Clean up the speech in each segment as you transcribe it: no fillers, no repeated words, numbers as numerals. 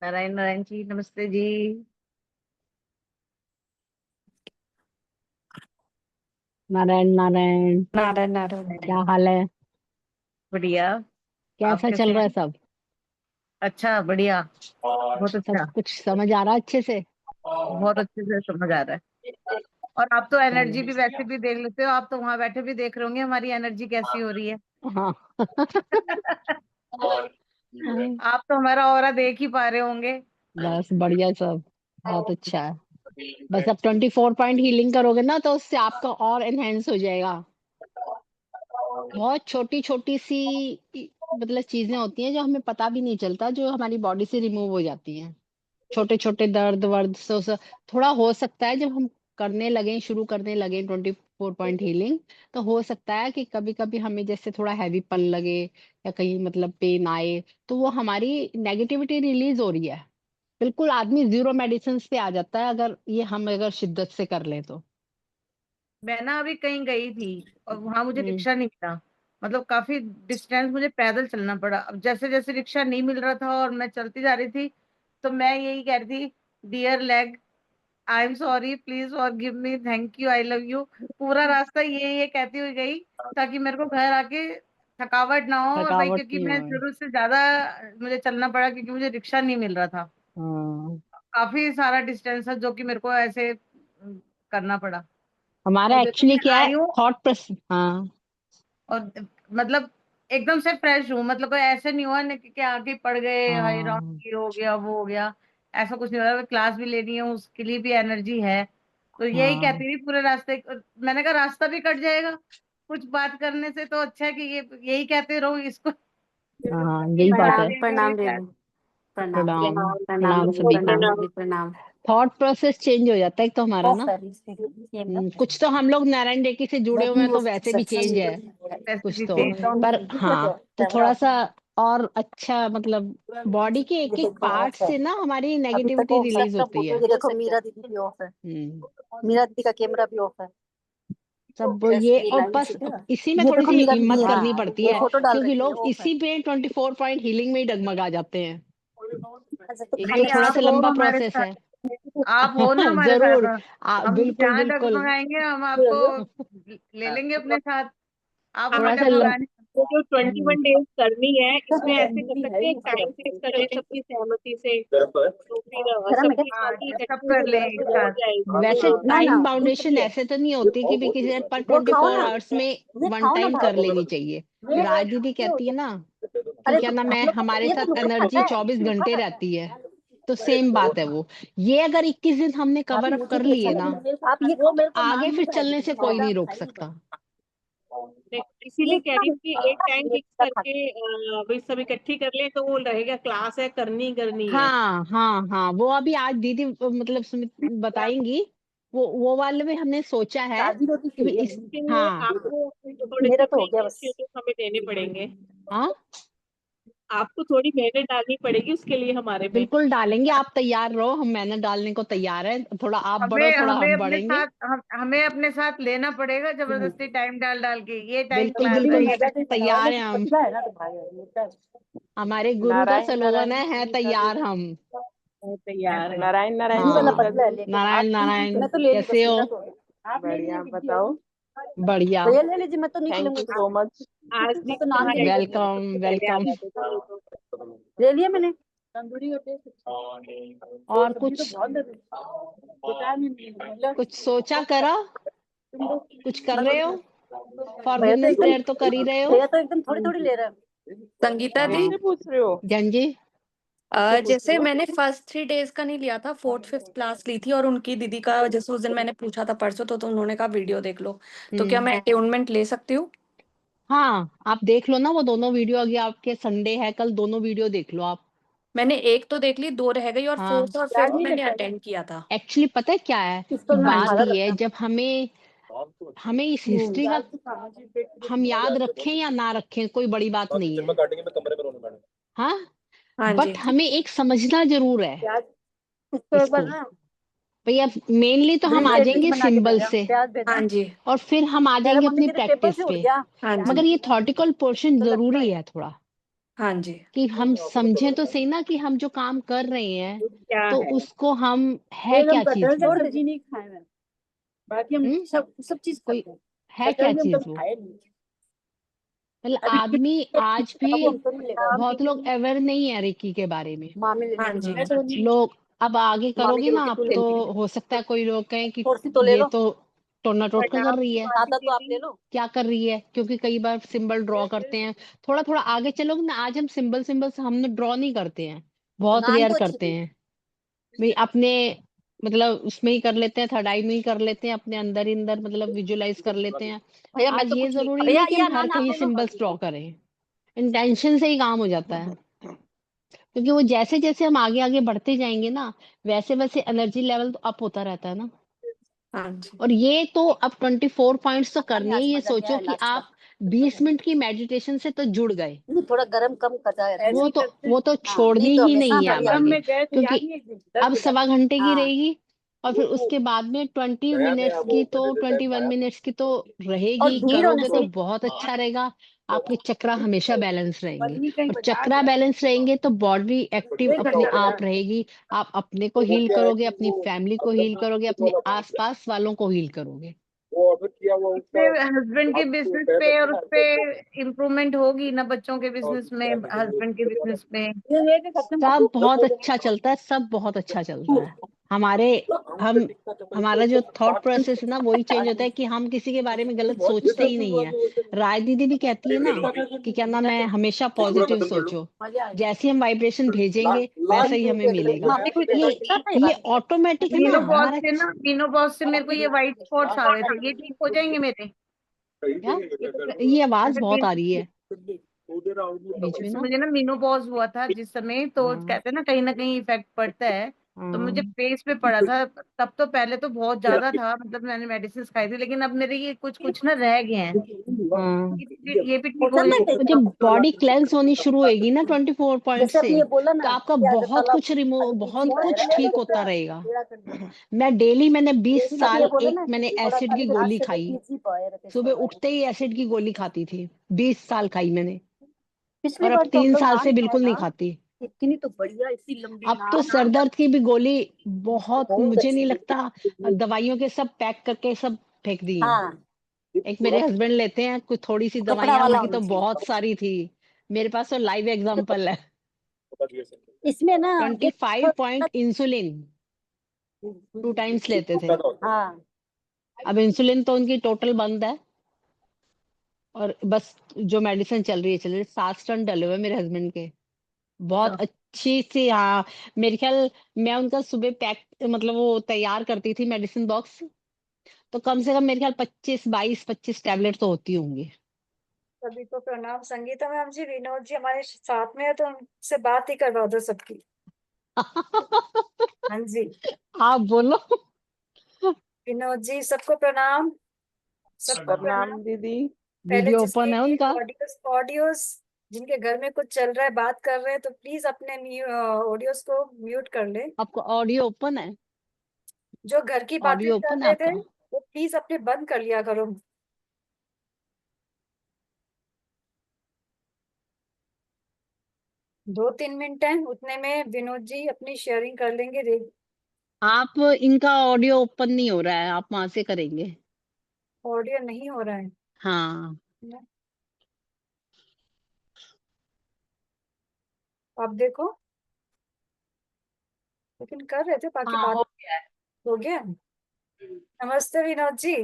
नारायण नारायण जी, नमस्ते जी। नारायण नारायण। नारायण नारायण। क्या हाल है? बढ़िया। आप कैसा कैसे चल रहा है हैं? सब? अच्छा, बढ़िया, बहुत सब अच्छा। कुछ समझ आ रहा है अच्छे से? बहुत अच्छे से समझ आ रहा है। और आप तो एनर्जी चलो। भी वैसे भी देख लेते हो, आप तो वहां बैठे भी देख रहे होंगे हमारी एनर्जी कैसी हो रही है। हाँ। आप तो हमारा ऑरा देख ही पा रहे होंगे। बस बढ़िया सब। बहुत अच्छा है। बस अब 24 पॉइंट हीलिंग करोगे ना तो उससे आपका और एनहेंस हो जाएगा। बहुत छोटी छोटी सी मतलब चीजें होती हैं जो हमें पता भी नहीं चलता, जो हमारी बॉडी से रिमूव हो जाती हैं। छोटे छोटे दर्द वर्द थोड़ा हो सकता है जब हम करने लगे, शुरू करने लगे 24 पॉइंट हीलिंग, तो हो सकता है कि कभी कभी हमें जैसे थोड़ा हैवीपन लगे या कहीं मतलब पेन आए, तो वो हमारी नेगेटिविटी रिलीज हो रही है। बिल्कुल आदमी जीरो मेडिसिन पे आ जाता है अगर ये हम अगर शिद्दत से कर ले तो। मैं ना अभी कहीं गई थी और वहां मुझे हम्म। रिक्शा नहीं मिला। मतलब काफी डिस्टेंस मुझे पैदल चलना पड़ा। अब जैसे जैसे रिक्शा नहीं मिल रहा था और मैं चलती जा रही थी, तो मैं यही कह रही थी, dear leg, I am sorry, please forgive me, thank you, I love you. पूरा रास्ता ये कहती हुई गई, ताकि मेरे को घर आके थकावट ना हो। और भाई थकावट क्योंकि नहीं मैं हो। जरूरत से ज्यादा मुझे चलना पड़ा, क्योंकि मुझे रिक्शा नहीं मिल रहा था। हाँ। काफी सारा डिस्टेंस है जो कि मेरे को ऐसे करना पड़ा। हमारा और देखो एक्चुअली मैं क्या है, आई हूँ, थॉट प्रोसेस। हाँ। और मतलब एकदम से फ्रेश हूँ। मतलब कोई ऐसे नहीं हुआ ना कि आगे पड़ गए, हाई राउंड, हाँ। ये हो गया वो हो गया। ऐसा कुछ नहीं हो रहा। क्लास भी लेनी है, उसके लिए भी एनर्जी है। तो यही हाँ। कहती थी पूरे रास्ते। मैंने कहा रास्ता भी कट जाएगा कुछ बात करने से, तो अच्छा है कि ये यही कहते रहो इसको। हाँ, यही यही बात है। प्रणाम करते हैं प्रणाम पूरी दीदी। क्लास। प्रणाम प्रणाम। प्रणाम प्रणाम दीदी, सभी को। प्रणाम दीदी, प्रणाम। थॉट प्रोसेस चेंज हो जाता है एक तो हमारा ओ ना। सॉरी। कुछ तो हम लोग नारायण रेड्डी से जुड़े हुए हैं तो वैसे भी चेंज है कुछ रेसिपी तो। चेंज है। पर हाँ, तो थोड़ा सा और अच्छा मतलब बॉडी के एक एक पार्ट से ना हमारी अभी तक नेगेटिविटी ऑफ रिलीज होती है। ये देखो, मीरा दीदी भी ऑफ है। मीरा दीदी का कैमरा भी ऑफ है। सब ये और बस इसी में ये थोड़ी देखो, सी मीरा दीदी हिम्मत ये करनी पड़ती ये है, फोटो डाल क्योंकि रखी है, लोग ऑफ है। इसी पे 24 पॉइंट हीलिंग में ही डगमगा जाते हैं। अच्छा, तो एक तो खाली नहीं, थोड़ा आप सा हो लंबा हमारे प्रोसेस साथ। है। आप हो ना हमारे जरूर। साथ, हम बिल्कुल जहाँ बिल्कुल। डगमगाएंगे हम आपको ले लेंगे अपने साथ। आप हमें थोड़ा सा डगमगाने। तो जो 21 डेज करनी है, इसमें ऐसे कर सकते हैं, टाइम फिक्स कर ले सबकी सहमति से, तो फिर सबकी हाँ, शादी सब इकट्ठी कर हो ले जाए एक तो हो साथ। जाएगी। वैसे हाँ, टाइम बाउंडेशन ऐसे तो नहीं होती कि भी किसी पर वो खाओ 24 ना, आवर्स में ये वन खाओ ना टाइम भाई। कर लेनी चाहिए। ये राज दीदी कहती है ना कि अरे क्या तो नाम है, हम लोग हमारे ये तो साथ नुकसान एनर्जी है, 24 नुकसान घंटे है। रहती है, तो सेम बात है वो। ये अगर 21 दिन हमने कवर अप कर लिए ना, आप ये तो मेरे को आगे नाम फिर नहीं चलने से कोई नहीं रोक बताइए। सकता। इसीलिए कह रही हूँ कि एक टाइम फिक्स करके वही सब इकट्ठी कर ले तो वो रहेगा, क्लास है, करनी ही करनी है। हाँ हाँ हाँ, वो अभी आज दीदी मतलब सुमित बताएंगी। वो वाले में हमने सोचा है ताजी रोटी कि भी चाहिए। इस, इसके लिए हाँ आपको थोड़े से मेरा तो अपने हो गया बस। इनिशिएटिव हमें देने पड़ेंगे। हाँ आपको थोड़ी मेहनत डालनी पड़ेगी उसके लिए हमारे में। बिल्कुल डालेंगे, आप तैयार रहो, हम मेहनत डालने को तैयार है। थोड़ा आप बढ़ो, हमें थोड़ा हमें हम अपने बढ़ेंगे। साथ हमें अपने साथ लेना पड़ेगा जबरदस्ती, टाइम डाल डाल के, ये टाइम बिल्कुल क्लास है, बिल्कुल ये टाइम। तैयार है हम। हमारे गुरु का नारायण स्लोगन है तैयार हम। तैयार है। नारायण नारायण ये वाला हाँ, पतला है, लेके नारायण नारायण, मैं तो ले ली बस, कैसे हो? मेरा तो हो गया। बढ़िया, आप बताओ। बढ़िया। भैया ले लीजिए, मैं तो नहीं थैंक यू खिलूंगी। So much. आज मैं तो दीदी नाम हमारे के लिए आई ले थी, रही वेलकम सबसे पहले आ वेलकम। जाते थे। हूँ। ले लिया मैंने तंदूरी और कुछ कुछ सोचा करा, कुछ कर रहे हो? फॉर भैया तो वुमेन्स एकदम डेयर तो कर ही रहे हो। भैया तो एकदम थोड़ी थोड़ी ले रहा है। संगीता दी, हाँ मुझसे पूछ रहे हो? जंजी। जैसे मैंने फर्स्ट 3 डेज का नहीं लिया था, फोर्थ फिफ्थ क्लास ली थी, और उनकी दीदी का जैसे उस दिन मैंने पूछा था परसों, तो उन्होंने कहा वीडियो देख लो। तो क्या मैं अटेनमेंट ले सकती हूँ? हाँ आप देख लो ना वो दोनों वीडियो, अगर आपके संडे है कल, दोनों वीडियो देख लो आप। मैंने एक तो देख ली, 2 रह गई, और हाँ फोर्थ और फिफ्थ मैंने अटेंड किया था। एक्चुअली पता है क्या है कि पिस्तौल में हाँ बात खाना जी। ये है, रखना। जब हमें इस हिस्ट्री का हम याद रखें या ना रखें कोई बड़ी बात नहीं है। हाँ हाँ जी। बट हमें एक समझना जरूर है प्याज इसको एक बार इसको। ना भैया मेनली तो हम ग्रीन आ सैंडविच जाएंगे बना के सिंबल भेजा, से, प्याज हाँ भेजा। जी। और फिर हम आ मेरा जाएंगे मम्मी अपनी के पेपर प्रैक्टिस से उड़ पे। गया। हाँ मगर जी। ये थॉटिकल पोर्शन तो लगता जरूरी है है थोड़ा, हाँ जी। कि हम समझें तो सही ना कि हम जो काम कर रहे हैं क्या तो है? उसको हम है क्या चीज वो। सब्जी नहीं खाए मैंने, बाकी हम हम्म सब चीज कोई खाते हैं। है क्या कटहल भी हम चीज कभी वो। खाए नहीं। मतलब अभी आदमी आज भी अब हमको मिलेगा। बहुत लोग अवेयर नहीं है रेकी के बारे में। मामी ले हाँ ली। जी। लोग अब आगे मामी करोगे की ना रोटी आप, तू ले तो ली। हो सकता है कोई लोग कहें कि थोड़ी सी तो ले ये लो। तो टोना बट टोटका कर रही आपकी है, बात आता तो आप दीदी, ले लो। क्या कर रही है, क्योंकि कई बार सिंबल ड्रॉ करते हैं। थोड़ा थोड़ा आगे चलोगे ना, आज हम सिंबल सिंबल से हमने ड्रॉ नहीं करते हैं, बहुत नान रेयर तो अच्छी करते थी। हैं। भाई अपने मतलब उसमें ही कर लेते हैं, थर्ड आई में ही कर लेते हैं, अपने अंदर ही अंदर मतलब विजुलाइज कर लेते हैं। भैया मैं आज तो ये कुछ नहीं, जरूरी भैया नहीं कि ये हम हर नान आप कहीं ले लो। सिंबल्स ड्रॉ करें, इंटेंशन से ही काम हो जाता है। क्योंकि वो जैसे जैसे हम आगे आगे बढ़ते जाएंगे ना, वैसे वैसे एनर्जी लेवल तो अप होता रहता है ना। हाँ जी। और ये तो अब 24 पॉइंट्स तो खाने करने आज ही, ये मजा नहीं सोचो आया कि लास्ट का। आप 20 मिनट की मेडिटेशन से तो जुड़ गए, नहीं, थोड़ा गरम कम करता है। वो तो हाँ, नहीं छोड़नी तो ही हमेशा नहीं है अब बढ़िया। आगे। गए थे याद क्योंकि नहीं एक दिन अब 1.25 घंटे की हाँ रहेगी, और फिर उसके बाद में 20 मिनट्स की तो 21 मिनट्स की तो और रहेगी, भीड़ होने करोगे से तो बहुत अच्छा रहेगा। आपके चक्रा हमेशा बैलेंस रहेंगे, पत्नी कहीं और बाजार चक्रा गए। बैलेंस रहेंगे तो बॉडी एक्टिव एक अपने घंटे लगा। आप रहेगी। आप अपने को हील करोगे, अपनी फैमिली को हील करोगे, अपने आसपास वालों को हील करोगे। इससे हस्बैंड के बिजनेस पे और उस पे इम्प्रूवमेंट होगी ना, बच्चों के बिजनेस में, हस्बैंड के बिजनेस में। ये लेके खत्म सब बहुत अच्छा चलता है, सब बहुत अच्छा चलता है। हमारे हम हमारा जो थॉट प्रोसेस है ना, वही चेंज होता है कि हम किसी के बारे में गलत सोचते ही नहीं है। राय दीदी भी कहती है ना कि क्या नाम है, हमेशा पॉजिटिव सोचो, मजा आया। जैसे हम वाइब्रेशन भेजेंगे वैसा ही हमें मिलेगा। मामी को ये देखा था ये ये बात। ऑटोमेटिक है ना मीनोपॉज हमारा। से ना, मीनोपॉज से मेरे को ये व्हाइट स्पॉट्स आ गए थे, ये ठीक हो जाएंगे मेरे? क्या, ये तो ये आवाज जैसे बहुत आ रही है बीच में जैसे ना। मुझे ना मेनोपॉज हुआ था जिस समय, तो हाँ कहते हैं ना कहीं इफेक्ट पड़ता है। तो मुझे हाँ फेस पे पड़ा था तब, तो पहले तो बहुत ज्यादा था, मतलब मैंने मेडिसिन खाई थी, लेकिन अब मेरे ये कुछ कुछ ना रह गए हैं। हाँ। ये भी ठीक हो गए। तो जब बॉडी क्लेंस होनी शुरू होगी ना 24 पॉइंट जैसे से, अपनी ये बोला तो ना आपका कि आज बहुत तला कुछ रिमूव, बहुत कुछ ठीक होता रहेगा। टेढ़ा कर दिया। मैं डेली, मैंने 20 जैसे ये साल बोला एक ना मैंने कि थोड़ा एसिड की आज गोली से खाई, पीछे पाया रहते सुबह इसको। उठते ही एसिड की गोली खाती थी, 20 साल खाई मैंने, पिछली और अब बार तो हम 3 लोग साल से नान खाए बिल्कुल नहीं ना, खाती। इतनी तो बढ़िया, इतनी लंबी अब तो नाम। सर दर्द की भी गोली बहुत, बहुत मुझे नहीं अच्छी लगता दवाइयों के सब पैक करके सब फेंक दी हैं। हाँ, एक मेरे हस्बैंड लेते हैं कुछ थोड़ी सी कपड़ा दवाइयां, वाला उनकी तो होना चाहिए। बहुत सारी थी। मेरे पास तो लाइव एग्जांपल है। इसमें ना 25 पॉइंट इंसुलिन 2 टाइम्स लेते थे। हाँ, अब इंसुलिन तो उनकी टोटल बंद है, और बस जो मेडिसिन चल रही है। 7 स्टंट डले हुए मेरे हस्बैंड के, बहुत अच्छी सी। हाँ, मेरे ख्याल मैं उनका सुबह पैक, मतलब वो तैयार करती थी मेडिसिन बॉक्स, तो कम से कम मेरे ख्याल 25 टैबलेट तो होती होंगी। सभी को प्रणाम। संगीता मैम जी, विनोद जी हमारे साथ में है, तो उनसे बात ही करवा दो सबकी। हाँ जी, आप बोलो। विनोद जी सबको प्रणाम। सबको प्रणाम। दीदी। पहले वीडियो जिसके ओपन है भी उनका। ऑडियोस जिनके घर में कुछ चल रहा है, बात कर रहे हैं, तो प्लीज अपने ऑडियोस को म्यूट कर ले। आपको ऑडियो ओपन है? जो घर की बातें ऑडियो कर ओपन है रहे थे आपका? वो प्लीज अपने बंद कर लिया करो। 2-3 मिनट है, उतने में विनोद जी अपनी शेयरिंग कर लेंगे। आप, इनका ऑडियो ओपन नहीं हो रहा है, आप वहां से करेंगे। ऑडियो नहीं हो रहा है। हाँ, आप देखो, लेकिन कर रहे थे बाकी हाँ, बात। हो गया है। हो गया। नमस्ते विनोद जी।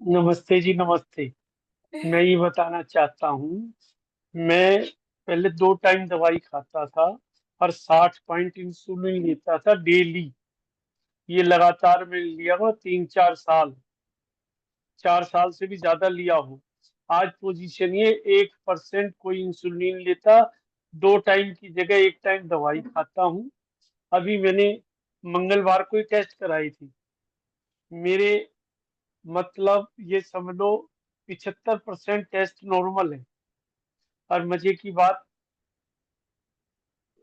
नमस्ते जी, नमस्ते। मैं ये बताना चाहता हूँ, मैं पहले 2 टाइम दवाई खाता था और 60 पॉइंट इंसुलिन लेता था डेली। ये लगातार मैं लिया हुआ 3-4 साल, 4 साल से भी ज्यादा लिया हूँ। आज पोजीशन ये 1% कोई इंसुलिन लेता, 2 टाइम की जगह 1 टाइम दवाई खाता हूँ। अभी मैंने मंगलवार को ही टेस्ट कराई थी, मेरे मतलब ये समझ लो 75% टेस्ट नॉर्मल है। और मजे की बात,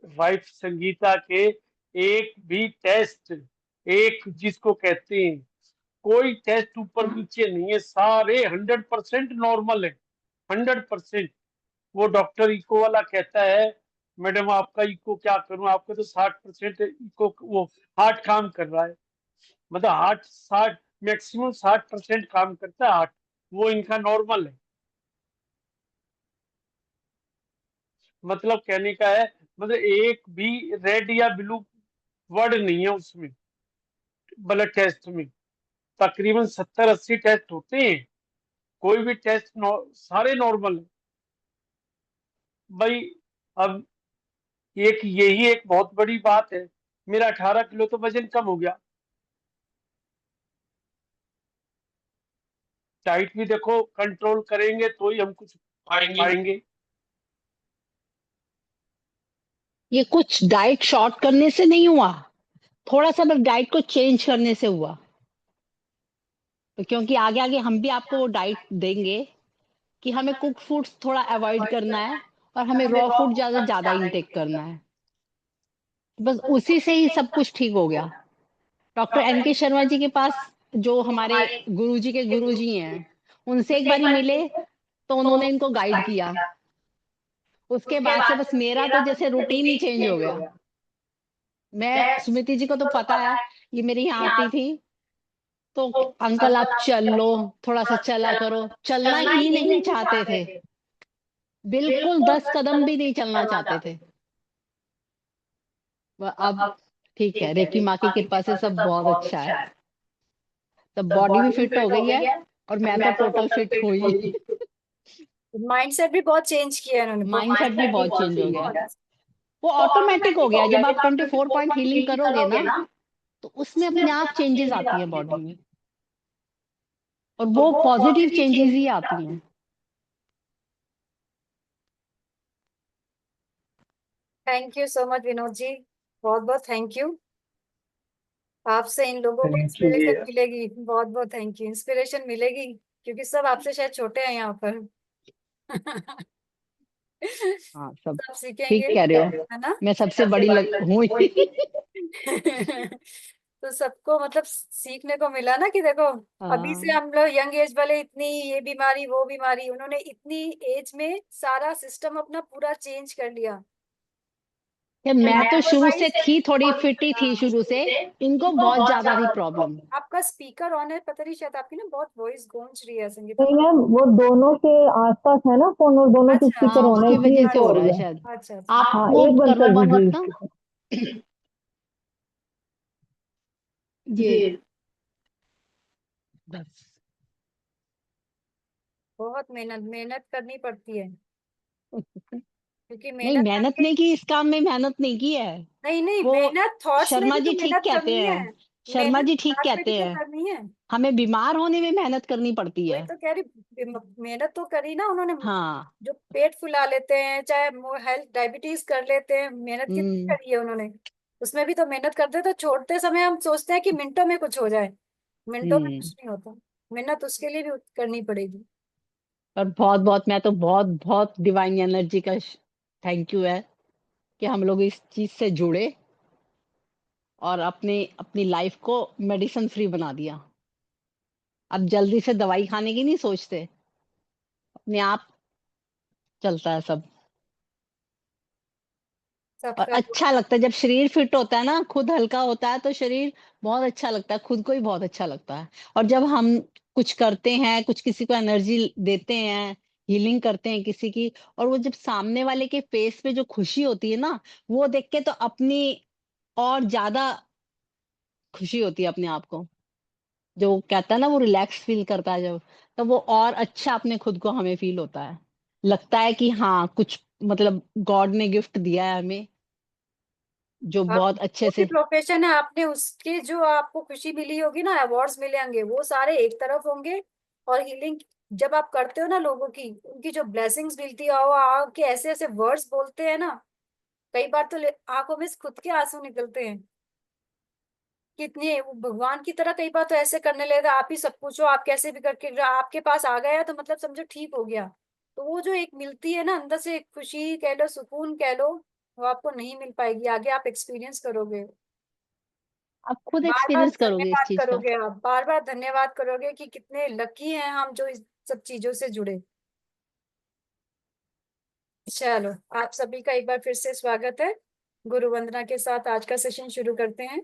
वाइफ संगीता के एक भी टेस्ट, एक जिसको कहते हैं, कोई टेस्ट ऊपर नीचे नहीं है, सारे 100% नॉर्मल है। 100%। वो डॉक्टर इको वाला कहता है, मैडम आपका इको क्या करूं, आपका तो 60% इको, वो हार्ट काम कर रहा है। मतलब हार्ट 60, मैक्सिमम 60% काम करता है हार्ट, वो इनका नॉर्मल है। मतलब कहने का है, मतलब एक भी रेड या ब्लू वर्ड नहीं है उसमें। ब्लड टेस्ट में तकरीबन 70-80 टेस्ट होते हैं, कोई भी टेस्ट सारे नॉर्मल है भाई। अब एक यही एक बहुत बड़ी बात है, मेरा 18 किलो तो वजन कम हो गया। डाइट भी देखो कंट्रोल करेंगे तो ही हम कुछ पाएंगे। ये कुछ डाइट शॉर्ट करने से नहीं हुआ, थोड़ा सा बस डाइट को चेंज करने से हुआ। तो क्योंकि आगे आगे हम भी आपको वो डाइट देंगे कि हमें कुक फूड्स थोड़ा अवॉइड करना है, और हमें रॉ फूड ज्यादा ज्यादा इंटेक करना है। बस उसी से ही सब कुछ ठीक हो गया। डॉक्टर एन के शर्मा जी के पास, जो हमारे गुरुजी के गुरुजी हैं, उनसे एक बारी मिले तो उन्होंने इनको गाइड किया। उसके बाद से बस मेरा तो जैसे रूटीन ही चेंज हो गया। मैं, सुमिति जी को तो पता है, ये मेरी यहाँ आती थी तो अंकल आप चल लो, थोड़ा सा चला करो, चलना ही नहीं चाहते थे, बिल्कुल 10 कदम भी नहीं चलना चाहते थे। अब ठीक है, रेकी माँ की कृपा से सब बहुत अच्छा है। तब बॉडी भी फिट हो गई है, और मैं तो टोटल फिट हुई। माइंडसेट भी बहुत चेंज किया है उन्होंने। माइंडसेट भी बहुत चेंज हो गया, वो ऑटोमेटिक हो गया। जब आप 24 पॉइंट हीलिंग करोगे ना, तो उसमें अपने आप चेंजेस आती हैं बॉडी में, और वो पॉजिटिव चेंजेस ही आती हैं। Thank you so much Vinod ji, बहुत बहुत थैंक यू। आपसे इन लोगों को थैंक यू इंस्पिरेशन भैया। मिलेगी, बहुत बहुत थैंक यू। इंस्पिरेशन मिलेगी क्योंकि सब आपसे शायद छोटे हैं यहाँ पर। हाँ, सब सब सीखेंगे, ठीक कह रहे हो, है ना। मैं सबसे बड़ी हूँ ही। तो सबको मतलब सीखने को मिला ना कि देखो, अभी से हाँ, हम लोग यंग एज वाले इतनी ये बीमारी वो बीमारी, उन्होंने इतनी एज में सारा सिस्टम अपना पूरा चेंज कर लिया। कि मैं तो शुरू से थी, थोड़ी फिट ही थी शुरू से, इनको बहुत ज्यादा थी प्रॉब्लम। आपका स्पीकर ऑन है, पता नहीं शायद आपकी ना बहुत वॉइस गूंज रही है संगीता नहीं मैम। मैम, वो दोनों के आसपास है ना फोन, और दोनों के अच्छा स्पीकर हाँ, होने उसकी इसलिए वजह से ऐसे हो हो रहा रही है है। शायद। अच्छा अच्छा। आप हाँ, वो एक बंद कर लो कर बंद दीजिए अपना। इसको। जी बस। बहुत मेहनत मेहनत करनी पड़ती है, क्योंकि नहीं, मेहनत मेहनत करके। नहीं की, इस काम में मेहनत नहीं की है। नहीं नहीं, वो मेहनत थॉट्स में शर्मा भी तो जी ठीक मेहनत कहते करनी है। हैं, शर्मा मेहनत जी ठीक दिमाग में भी कहते तो हैं, करनी है। हमें बीमार होने में मेहनत करनी पड़ती वही है। तो कह रही, मेहनत तो करी ना उन्होंने। हाँ। जो पेट फुला लेते हैं, चाहे हेल्थ डायबिटीज कर लेते हैं, मेहनत कितनी हम्म। करी है उन्होंने। उसमें भी तो मेहनत करते हैं, तो छोड़ते समय हम सोचते हैं कि मिनटों में कुछ हो जाए, मिनटों में हम्म। कुछ नहीं होता। मेहनत उसके लिए भी करनी पड़ेगी। और बहुत बहुत, मैं तो बहुत बहुत डिवाइन एनर्जी का थैंक यू है कि हम लोग इस चीज से जुड़े और अपने अपनी लाइफ को मेडिसिन फ्री बना दिया। अब जल्दी से दवाई खाने की नहीं सोचते, अपने आप चलता है सब। और सबका अच्छा लगता है जब शरीर फिट होता है ना, खुद हल्का होता है तो शरीर बहुत अच्छा लगता है, खुद को ही बहुत अच्छा लगता है। और जब हम कुछ करते हैं, कुछ किसी को एनर्जी देते हैं, हीलिंग करते हैं किसी की, और वो जब सामने वाले के फेस पे जो खुशी होती है ना, वो देख के तो अपनी और ज्यादा खुशी होती है अपने आप को। जो कहता है ना, वो रिलैक्स फील करता है जब, तो वो और अच्छा अपने खुद को हमें फील होता है। लगता है कि हाँ, कुछ मतलब गॉड ने गिफ्ट दिया है हमें, जो आप बहुत अच्छे जो भी से। प्रोफेशन है आपने, उसके जो आपको खुशी मिली होगी ना, अवार्ड्स मिले होंगे, वो सारे एक तरफ होंगे। और हीलिंग जब आप करते हो ना, लोगों की उनकी जो ब्लेसिंग्स मिलती है, और आपके ऐसे ऐसे वर्ड्स बोलते हैं ना, कई बार तो आंखों में से खुद के आंसू निकलते हैं। कितनी वो भगवान की तरह, कई बार तो ऐसे करने लगेगा, आप ही सब पूछो, आप कैसे भी करके आपके पास आ गया तो मतलब समझो ठीक हो गया। तो वो जो एक मिलती है ना अंदर से, खुशी कह लो, सुकून कह लो, वो आपको नहीं मिल पाएगी, आगे आप एक्सपीरियंस करोगे। आप खुद बार बार एक्सपीरियंस करोगे इस धन्यवाद चीज का। करोगे, आप बार बार धन्यवाद करोगे कि कितने लकी हैं हम जो इस सब चीजों से जुड़े। चलो, आप सभी का एक बार फिर से स्वागत है। गुरु वंदना के साथ आज का सेशन शुरू करते हैं।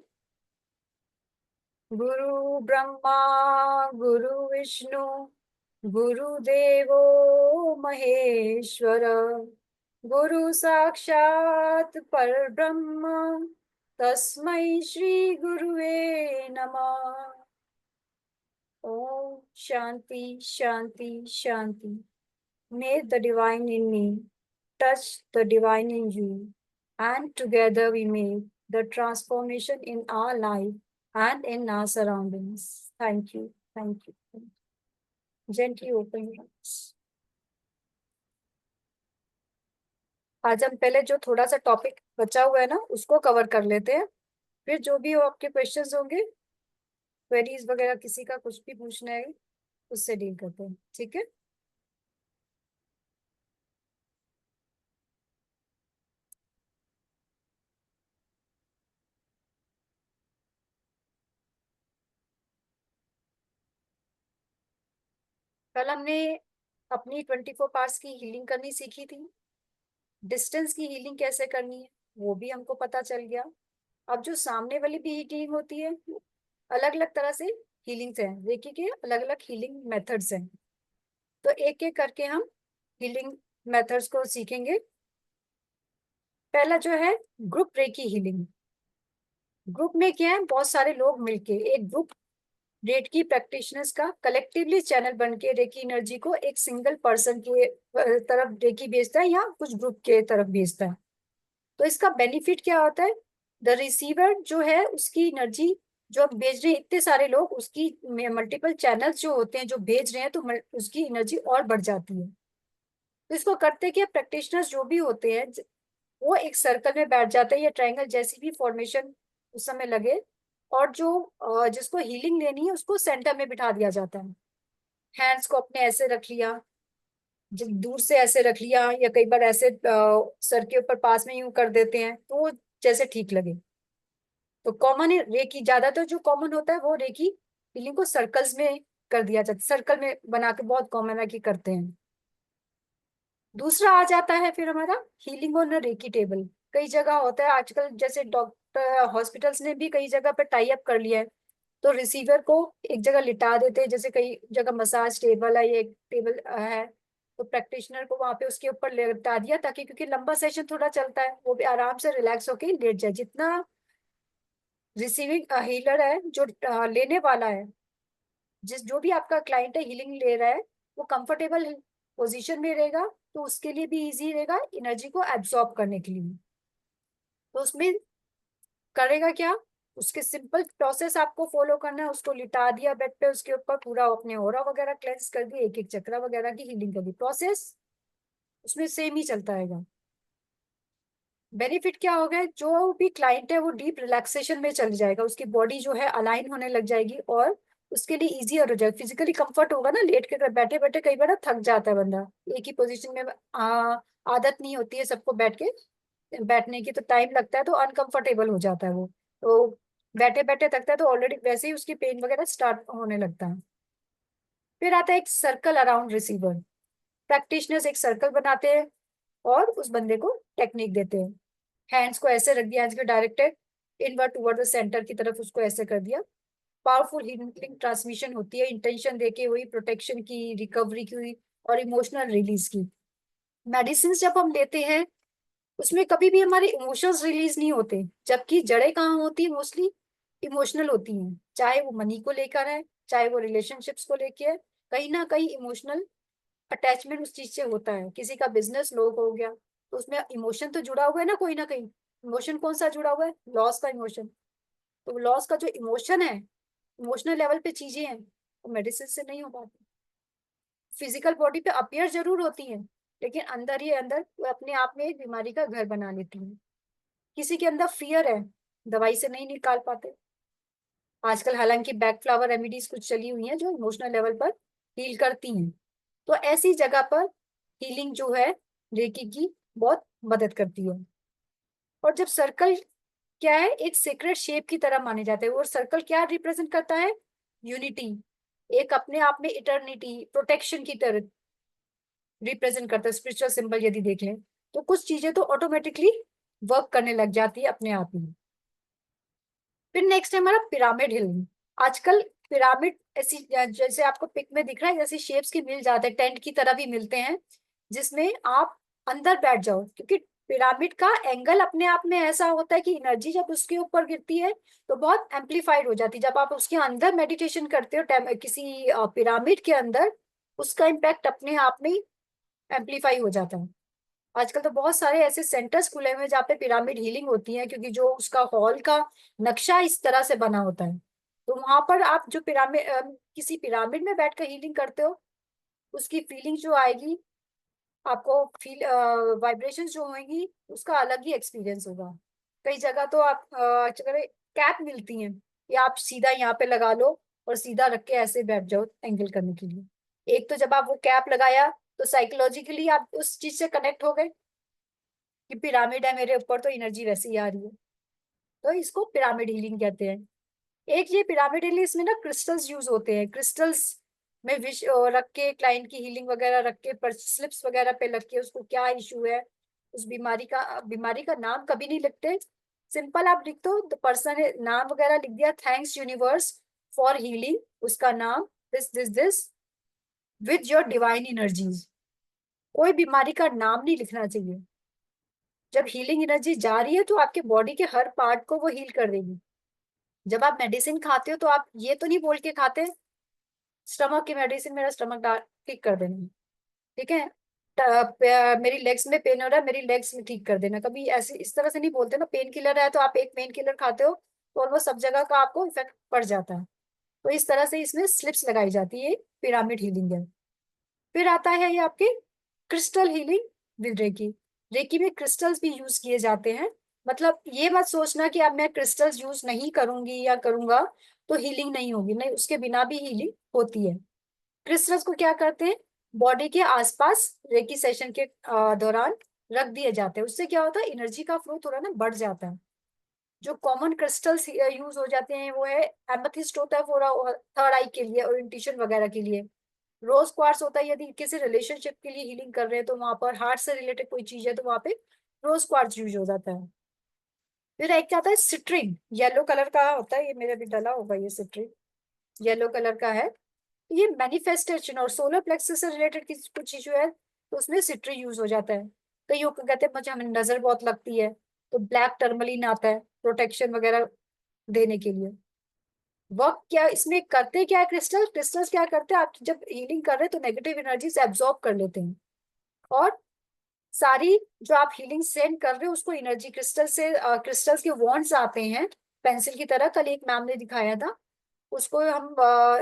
गुरु ब्रह्मा गुरु विष्णु गुरुदेवो महेश्वर, गुरु साक्षात परब्रह्म, तस्मै श्री गुरुवे नमः। ओम शांति शांति शांति। May the divine in me touch the divine in you, and together we make the transformation in our life and in our surroundings. Thank you. Thank you. Gently open your eyes. आज हम पहले जो थोड़ा सा topic बचा हुआ है ना, उसको कवर कर लेते हैं। फिर जो भी हो आपके क्वेश्चंस होंगे, क्वेरीज वगैरह, किसी का कुछ भी पूछना है, उससे डील करते हैं। ठीक है। कल हमने अपनी 24 पार्ट्स की हीलिंग करनी सीखी थी। डिस्टेंस की हीलिंग कैसे करनी है वो भी हमको पता चल गया। अब जो सामने वाली भी हीलिंग होती है, अलग अलग तरह से हीलिंग्स हैं, रेकी के अलग अलग हीलिंग मेथड्स हैं। तो एक एक करके हम हीलिंग मेथड्स को सीखेंगे। पहला जो है ग्रुप रेकी हीलिंग। ग्रुप में क्या है, बहुत सारे लोग मिलके एक ग्रुप रेकी प्रैक्टिशनर्स का कलेक्टिवली चैनल बन के रेकी एनर्जी को एक सिंगल पर्सन के तरफ रेकी भेजता है, या कुछ ग्रुप के तरफ भेजता है। तो इसका बेनिफिट क्या होता है, द रिसीवर जो है उसकी एनर्जी जो हम भेज रहे हैं, इतने सारे लोग, उसकी मल्टीपल चैनल्स जो होते हैं जो भेज रहे हैं, तो उसकी एनर्जी और बढ़ जाती है। तो इसको करते क्या, प्रैक्टिशनर्स जो भी होते हैं वो एक सर्कल में बैठ जाते हैं, या ट्रायंगल जैसी भी फॉर्मेशन उस समय लगे, और जो जिसको हीलिंग लेनी है उसको सेंटर में बिठा दिया जाता है। हैंड्स को अपने ऐसे रख लिया, दूर से ऐसे रख लिया, या कई बार ऐसे सर के ऊपर पास में यूं कर देते हैं, तो वो जैसे ठीक लगे। तो कॉमन रेकी, ज्यादातर जो कॉमन होता है वो रेकी हीलिंग को सर्कल्स में कर दिया जाता है, सर्कल में बना के बहुत कॉमन है कि करते हैं। दूसरा आ जाता है फिर हमारा हीलिंग ऑन रेकी टेबल। कई जगह होता है आजकल, जैसे डॉक्टर हॉस्पिटल्स ने भी कई जगह पे टाई अप कर लिया है, तो रिसीवर को एक जगह लिटा देते हैं, जैसे कई जगह मसाज टेबल है, ये टेबल है, तो प्रैक्टिशनर को वहां पे उसके ऊपर लिटा दिया, ताकि क्योंकि लंबा सेशन थोड़ा चलता है, वो भी आराम से रिलैक्स होके लेट जाए। जितना रिसीविंग हीलर है, जो लेने वाला है, जो भी आपका क्लाइंट है हीलिंग ले रहा है, वो कंफर्टेबल पोजीशन में रहेगा, तो उसके लिए भी इजी रहेगा एनर्जी को एब्जॉर्ब करने के लिए। तो उसमें करेगा क्या, उसके सिंपल प्रोसेस आपको फॉलो करना है। उसको लिटा दिया बेड पे, उसके ऊपर पूरा अपने ऑरा वगैरह क्लेंस कर दिया, एक एक चक्रा वगैरह की हीलिंग कर दी। प्रोसेस उसमें सेम ही चलता रहेगा। बेनिफिट क्या होगा, जो भी क्लाइंट है वो डीप रिलैक्सेशन में चल जाएगा, उसकी बॉडी जो है अलाइन होने लग जाएगी, और उसके लिए इजी हो जाएगा, फिजिकली कंफर्ट होगा ना। लेट के बैठे बैठे कई बार ना थक जाता है बंदा, एक ही पोजीशन में आदत नहीं होती है सबको बैठने की, तो टाइम लगता है, तो अनकंफर्टेबल हो जाता है वो, तो बैठे बैठे थकता है, तो ऑलरेडी वैसे ही उसकी पेन वगैरह स्टार्ट होने लगता है। फिर आता है एक सर्कल अराउंड रिसीवर। प्रैक्टिशनर्स एक सर्कल बनाते हैं और उस बंदे को टेक्निक देते हैं। हैंड्स को ऐसे रख दिया, हैंड्स को directed invert toward the center की तरफ, उसको ऐसे कर दिया। पावरफुल हीलिंग ट्रांसमिशन होती है, इंटेंशन देके हुई, प्रोटेक्शन की, रिकवरी की हुई, और इमोशनल रिलीज की। मेडिसिन जब हम लेते हैं उसमें कभी भी हमारे इमोशंस रिलीज नहीं होते, जबकि जड़ें कहाँ होती है, मोस्टली इमोशनल होती हैं। चाहे वो मनी को लेकर है, चाहे वो रिलेशनशिप्स को लेके है, कहीं ना कहीं इमोशनल अटैचमेंट उस चीज से होता है। किसी का बिजनेस लो हो गया, तो उसमें इमोशन तो जुड़ा हुआ है ना कहीं। इमोशन कौन सा जुड़ा हुआ है, लॉस का इमोशन। तो लॉस का जो इमोशन है, इमोशनल लेवल पे चीजें हैं, वो मेडिसिन से नहीं हो पाती। फिजिकल बॉडी पे अपीयर जरूर होती हैं, लेकिन अंदर ही अंदर वो अपने आप में एक बीमारी का घर बना लेती हैं। किसी के अंदर फियर है, दवाई से नहीं निकाल पाते। आजकल हालांकि बैक फ्लावर रेमेडीज कुछ चली हुई हैं जो इमोशनल लेवल पर हील करती हैं, तो ऐसी जगह पर हीलिंग जो है रेकी की बहुत मदद करती है। और जब सर्कल क्या है, एक सीक्रेट शेप की तरह माने जाते हैं, और सर्कल क्या रिप्रेजेंट करता है, यूनिटी, एक अपने आप में इटर्निटी, प्रोटेक्शन की तरह रिप्रेजेंट करता है। स्पिरिचुअल सिंबल यदि देख लें तो कुछ चीजें तो ऑटोमेटिकली वर्क करने लग जाती है अपने आप ही। फिर नेक्स्ट है हमारा पिरामिड हिलिंग। आजकल पिरामिड ऐसी, जैसे आपको पिक में दिख रहा है, जैसी शेप्स की मिल जाते हैं, टेंट की तरह भी मिलते हैं, जिसमें आप अंदर बैठ जाओ, क्योंकि पिरामिड का एंगल अपने आप में ऐसा होता है कि एनर्जी जब उसके ऊपर गिरती है तो बहुत एम्पलीफाइड हो जाती है। जब आप उसके अंदर मेडिटेशन करते हो किसी पिरामिड के अंदर, उसका इम्पैक्ट अपने आप में एम्पलीफाई हो जाता है। आजकल तो बहुत सारे ऐसे सेंटर्स खुले हुए हैं जहाँ पे पिरामिड हीलिंग होती है, क्योंकि जो उसका हॉल का नक्शा इस तरह से बना होता है। तो वहां पर आप जो किसी पिरामिड में बैठकर हीलिंग करते हो, उसकी फीलिंग जो आएगी आपको, वाइब्रेशंस जो होंगी, उसका अलग ही एक्सपीरियंस होगा। कई जगह तो आप कैप मिलती हैं, या आप सीधा यहाँ पे लगा लो और सीधा रख के ऐसे बैठ जाओ एंगल करने के लिए। एक तो जब आप वो कैप लगाया तो साइकोलॉजिकली आप उस चीज से कनेक्ट हो गए कि पिरामिड है मेरे ऊपर, तो एनर्जी वैसे ही आ रही है, तो इसको पिरामिड हीलिंग कहते हैं। एक ये पिरामिड हीलिंग, इसमें ना क्रिस्टल्स यूज होते हैं। क्रिस्टल्स में विश रख के क्लाइंट की हीलिंग वगैरह रख के, पर स्लिप्स वगैरह पे लग के उसको क्या इशू है, उस बीमारी का नाम कभी नहीं लिखते। सिंपल आप लिख दो, तो पर्सन नाम वगैरह लिख दिया, थैंक्स यूनिवर्स फॉर हीलिंग, उसका नाम this with your divine energies. कोई बीमारी का नाम नहीं लिखना चाहिए। जब हीलिंग एनर्जी जा रही है तो आपके बॉडी के हर पार्ट को वो हील कर देगी। जब आप मेडिसिन खाते हो तो आप ये तो नहीं बोल के खाते स्टमक की मेडिसिन मेरा स्टमक ठीक कर देना, ठीक है, मेरी लेग्स में पेन हो रहा है, मेरी लेग्स में ठीक कर देना, कभी ऐसे इस तरह से नहीं बोलते ना। पेन किलर है तो आप एक पेन किलर खाते हो तो ऑलमोस्ट सब जगह का आपको इफेक्ट पड़ जाता है। तो इस तरह से इसमें स्लिप्स लगाई जाती है, पिरामिड हीलिंग है। फिर आता है ये आपके crystal healing with reiki. Reiki में क्रिस्टल्स भी यूज किए जाते हैं। मतलब ये मत सोचना कि अब मैं क्रिस्टल्स यूज नहीं करूंगी या करूंगा तो हीलिंग नहीं होगी, नहीं, उसके बिना भी हीलिंग होती है। क्रिस्टल्स को क्या करते हैं, बॉडी के आसपास रेकी सेशन के दौरान रख दिए जाते हैं। उससे क्या होता है, एनर्जी का फ्लो थोड़ा ना बढ़ जाता है। जो कॉमन क्रिस्टल्स यूज हो जाते हैं वो है एमेथिस्ट होता है थर्ड आई के लिए, ओरिएंटेशन वगैरह के लिए। रोज क्वार्ट्स होता है यदि किसी रिलेशनशिप के लिए हीलिंग कर रहे हैं, तो वहां पर हार्ट से रिलेटेड कोई चीज है तो वहां पे रोज क्वार्ट्ज यूज हो जाता है। फिर एक क्या आता है सिट्रिन, येलो कलर का होता है, ये मेरे भी डला होगा, ये सिट्रिन येलो कलर का है। ये मैनिफेस्टेशन और सोलर प्लेक्सस से रिलेटेड कुछ इशू है तो उसमें सिट्रिन यूज हो जाता है। कई लोग कहते हैं मुझे हमें नजर बहुत लगती है तो ब्लैक टर्मलिन आता है प्रोटेक्शन वगैरह देने के लिए। वर्क क्या इसमें करते क्या है क्रिस्टल्स क्या करते हैं, आप जब हीलिंग कर रहे हैं तो नेगेटिव एनर्जी से एब्जॉर्ब कर लेते हैं और सारी जो आप हीलिंग सेंड कर रहे हो उसको एनर्जी क्रिस्टल से क्रिस्टल्स के वॉन्ड्स आते हैं पेंसिल की तरह, कल एक मैम ने दिखाया था। उसको हम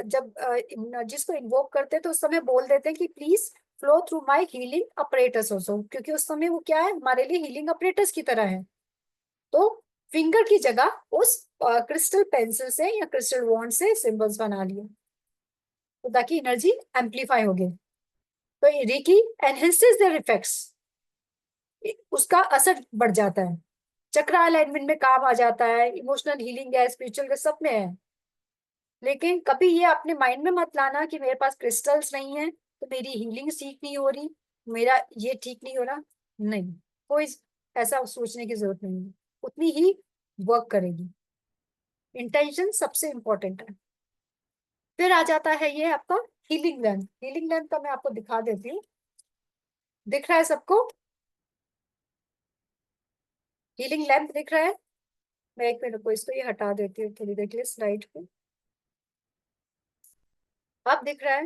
जब एनर्जीज को इन्वोक करते हैं तो उस समय बोल देते हैं कि please flow through my healing apparatus also, क्योंकि उस समय वो क्या है हमारे लिए हीलिंग अपरेटस की तरह है। तो फिंगर की जगह उस क्रिस्टल पेंसिल से या क्रिस्टल वॉन्ड से सिंबल्स बना लिए तो ताकि एनर्जी एम्पलीफाई हो गई। तो रेकी एनहेंसेस देयर इफेक्ट्स, उसका असर बढ़ जाता है, चक्र अलाइनमेंट में काम आ जाता है, इमोशनल हीलिंग है, स्पिरिचुअल के सब में है। लेकिन कभी ये अपने माइंड में मत लाना कि मेरे पास क्रिस्टल्स नहीं है तो मेरी हीलिंग ठीक नहीं हो रही, मेरा ये ठीक नहीं हो रहा। नहीं, कोई ऐसा सोचने की जरूरत नहीं है, उतनी ही वर्क करेगी। इंटेंशन सबसे इंपॉर्टेंट है। फिर आ जाता है ये आपका हीलिंग लैंप। हीलिंग लैंप का मैं आपको दिखा देती हूँ, दिख रहा है सबको? हीलिंग लैंप दिख रहा है? मैं एक मिनट को इसको ये हटा देती हूँ थोड़ी देर के लिए स्लाइड पे। अब दिख रहा है?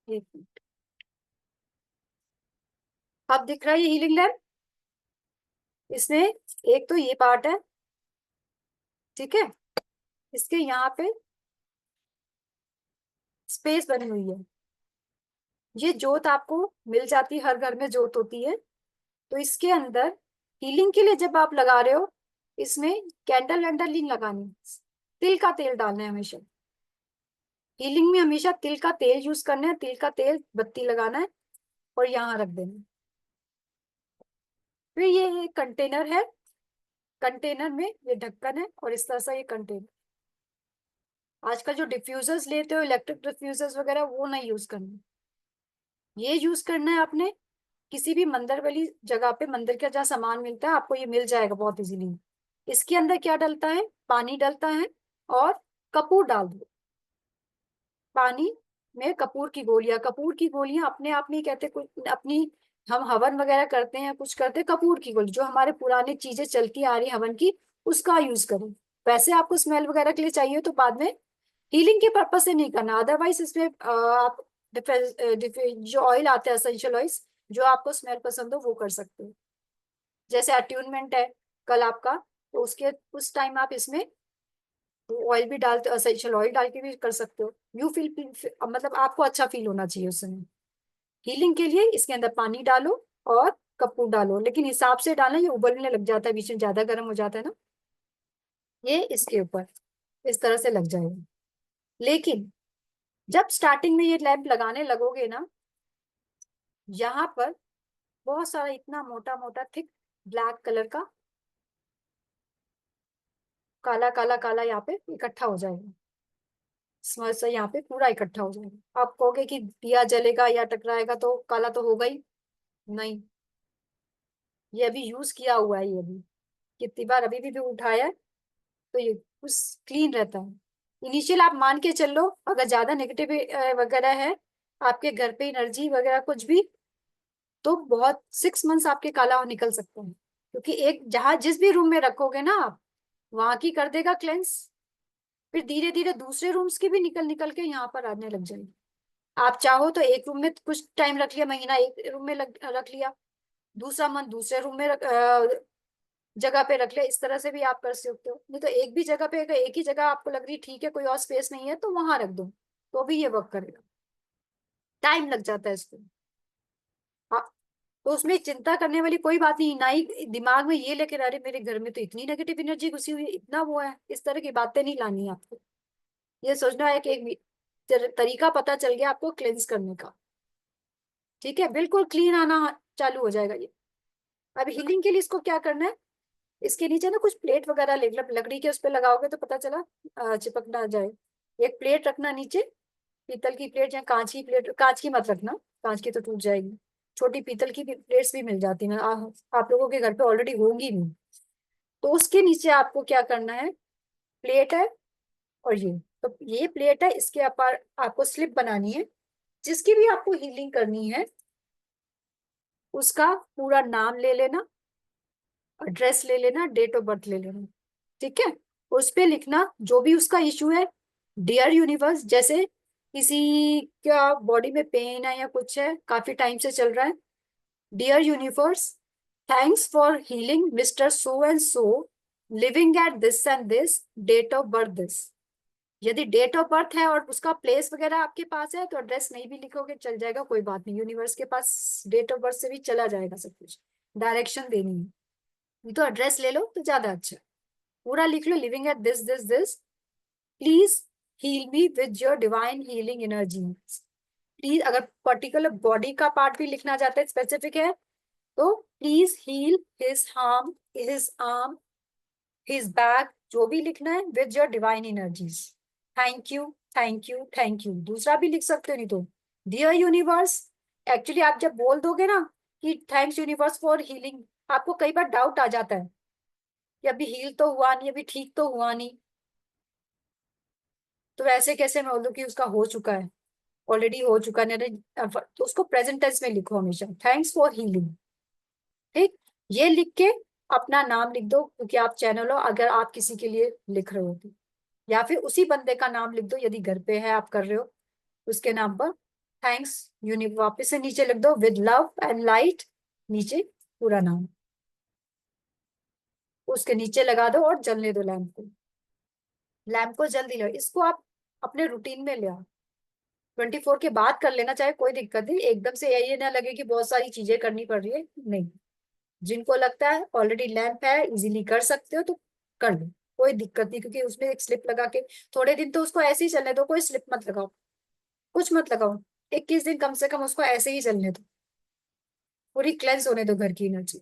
एक मिनट, अब दिख रहा है ये हीलिंग लैंप? इसमें एक तो ये पार्ट है, ठीक है, इसके यहाँ पे स्पेस बनी हुई है। ये जोत आपको मिल जाती है, हर घर में जोत होती है। तो इसके अंदर हीलिंग के लिए जब आप लगा रहे हो इसमें कैंडल वैंडल नहीं लगानी, तिल का तेल डालना है हमेशा। हीलिंग में हमेशा तिल का तेल यूज करना है, तिल का तेल बत्ती लगाना है और यहाँ रख देना है। फिर ये एक कंटेनर है, कंटेनर में ये ढक्कन है और इस तरह से ये कंटेनर। आजकल जो डिफ्यूजर्स लेते हो इलेक्ट्रिक डिफ्यूजर्स वगैरह वो नहीं यूज करना, ये यूज करना है आपने किसी भी मंदिर वाली जगह पे, मंदिर का जहाँ सामान मिलता है आपको ये मिल जाएगा बहुत इजीली। इसके अंदर क्या डलता है, पानी डलता है और कपूर डाल दो। पानी में कपूर की गोलियां अपने आप नहीं कहते, कुछ अपनी हम हवन वगैरह करते हैं कुछ करते हैं, कपूर की गोली जो हमारे पुरानी चीजें चलती आ रही हवन की उसका यूज करें। वैसे आपको स्मेल वगैरह के लिए चाहिए तो बाद में, हीलिंग के पर्पज से नहीं करना। अदरवाइज इसमें आप जो ऑयल आते हैं एसेंशियल ऑयल्स, जो आपको स्मेल पसंद हो वो कर सकते हो। जैसे अट्यूनमेंट है कल आपका, तो उसके उस टाइम आप इसमें ऑयल भी डालते, एसेंशियल ऑयल डाल के भी कर सकते हो। यू फील, मतलब आपको अच्छा फील होना चाहिए उस समय। हीलिंग के लिए इसके अंदर पानी डालो और कपूर डालो, लेकिन हिसाब से डालना, ये उबलने लग जाता है बीच में, ज्यादा गर्म हो जाता है ना, ये इसके ऊपर इस तरह से लग जाएगा। लेकिन जब स्टार्टिंग में ये लैंप लगाने लगोगे ना, यहाँ पर बहुत सारा इतना मोटा मोटा थिक ब्लैक कलर का काला काला काला यहाँ पे इकट्ठा हो जाएगा, स्मर से यहाँ पे पूरा इकट्ठा हो जाएगा। आप कहोगे कि दिया जलेगा या टकराएगा तो काला तो होगा ही नहीं, ये अभी यूज किया हुआ है, ये अभी कितनी बार अभी भी उठाया है तो ये कुछ क्लीन रहता है। इनिशियल आप मान के चल लो, अगर ज्यादा नेगेटिव वगैरह है आपके घर पे एनर्जी वगैरह कुछ भी, तो बहुत 6 मंथ्स आपके काला निकल सकते हैं, क्योंकि एक जहां जिस भी रूम में रखोगे ना आप वहां की कर देगा क्लेंस, फिर धीरे धीरे दूसरे रूम्स की भी निकल निकल के यहाँ पर आने लग जाएगी। आप चाहो तो एक रूम में कुछ टाइम रख लिया, महीना एक रूम में रख लिया, दूसरा मंथ दूसरे रूम में जगह पे रख लिया, इस तरह से भी आप कर सकते हो। नहीं तो एक भी जगह पे, अगर एक ही जगह आपको लग रही ठीक है कोई और स्पेस नहीं है तो वहां रख दो, तो भी ये वर्क करेगा। टाइम लग जाता है इसको, हाँ। तो उसमें चिंता करने वाली कोई बात नहीं, ना ही दिमाग में ये लेकर अरे मेरे घर में तो इतनी नेगेटिव एनर्जी घुसी हुई है, इतना वो है, इस तरह की बातें नहीं लानी है आपको। ये सोचना है कि एक तरीका पता चल गया आपको क्लेंस करने का, ठीक है, बिल्कुल क्लीन आना चालू हो जाएगा ये। अब हीलिंग के लिए इसको क्या करना है, इसके नीचे ना कुछ प्लेट वगैरह लकड़ी के उस पर लगाओगे तो पता चला चिपक ना जाए। एक प्लेट रखना नीचे, पीतल की प्लेट या कांच की प्लेट, कांच की मत रखना, कांच की तो टूट जाएगी। छोटी पीतल की प्लेट्स भी मिल जाती है, आप लोगों के घर पे ऑलरेडी होंगी भी। तो उसके नीचे आपको क्या करना है, प्लेट है और तो ये प्लेट है, इसके ऊपर आपको स्लिप बनानी है। जिसकी भी आपको हीलिंग करनी है उसका पूरा नाम ले लेना, एड्रेस ले लेना, डेट ऑफ बर्थ ले लेना, ठीक है। उस पे लिखना जो भी उसका इशू है, डियर यूनिवर्स, जैसे किसी का बॉडी में पेन है या कुछ है, काफी टाइम से चल रहा है, dear universe, thanks for healing mister so and so living at this and this, date of birth this. यदि डेट ऑफ बर्थ है और उसका प्लेस वगैरह आपके पास है तो एड्रेस नहीं भी लिखोगे चल जाएगा, कोई बात नहीं, यूनिवर्स के पास डेट ऑफ बर्थ से भी चला जाएगा सब कुछ। डायरेक्शन देनी है, नहीं तो एड्रेस ले लो तो ज्यादा अच्छा। पूरा लिख लो, living at this this this, please heal me with your divine healing energy. Please, अगर पर्टिकुलर बॉडी का पार्ट भी लिखना चाहते हैं, स्पेसिफिक है, तो please heal his harm, his arm, his back, जो भी लिखना है, with your divine energies. Thank you, thank you, thank you. दूसरा भी लिख सकते हो, नहीं तो डियर यूनिवर्स। एक्चुअली आप जब बोल दोगे ना कि थैंक्स यूनिवर्स फॉर हीलिंग, आपको कई बार डाउट आ जाता है कि अभी हील तो हुआ नहीं, अभी ठीक तो हुआ नहीं, तो ऐसे कैसे मैं बोलूं कि उसका हो चुका है, ऑलरेडी हो चुका है। तो उसको प्रेजेंट टेंस में लिखो हमेशा, थैंक्स फॉर हीलिंग, ठीक। ये लिख के अपना नाम लिख दो, क्योंकि आप चैनल हो, अगर आप किसी के लिए लिख रहे हो तो, या फिर उसी बंदे का नाम लिख दो यदि घर पे है, आप कर रहे हो उसके नाम पर थैंक्स वापस से नीचे लिख दो, विद लव एंड लाइट, नीचे पूरा नाम उसके नीचे लगा दो और जलने दो लैंप को। लैंप को जल्दी लो, इसको आप अपने रूटीन में ले आओ। 24 के बाद कर लेना चाहे, कोई दिक्कत नहीं, एकदम से ये ना लगे कि बहुत सारी चीजें करनी पड़ रही है, नहीं। जिनको लगता है ऑलरेडी लैंप है, इजीली कर सकते हो, तो कर लो, कोई दिक्कत नहीं, क्योंकि उसमें एक स्लिप लगा के थोड़े दिन तो उसको ऐसे ही चलने दो, कोई स्लिप मत लगाओ, कुछ मत लगाओ। 21 दिन कम से कम उसको ऐसे ही चलने दो, पूरी क्लेंस होने दो घर की एनर्जी,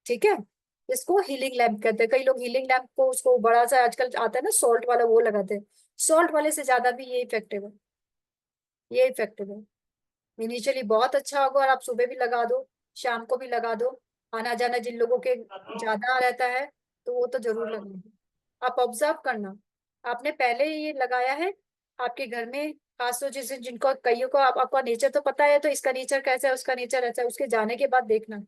ठीक है। इसको हीलिंग लैम्प कहते हैं। कई लोग हीलिंग लैम्प को, उसको बड़ा सा आजकल आता है ना सॉल्ट वाला, वो लगाते हैं। सॉल्ट वाले से ज्यादा भी ये इफेक्टिव है, ये इफेक्टिव है। इनिशियली बहुत अच्छा होगा, और आप सुबह भी लगा दो, शाम को भी लगा दो। आना जाना जिन लोगों के ज्यादा रहता है तो वो तो जरूर लगेगा। आप ऑब्जर्व करना, आपने पहले ये लगाया है आपके घर में, खासतौर जैसे जिनको, कईयों को आपका नेचर तो पता है, तो इसका नेचर कैसा है, उसका नेचर ऐसा है, उसके जाने के बाद देखना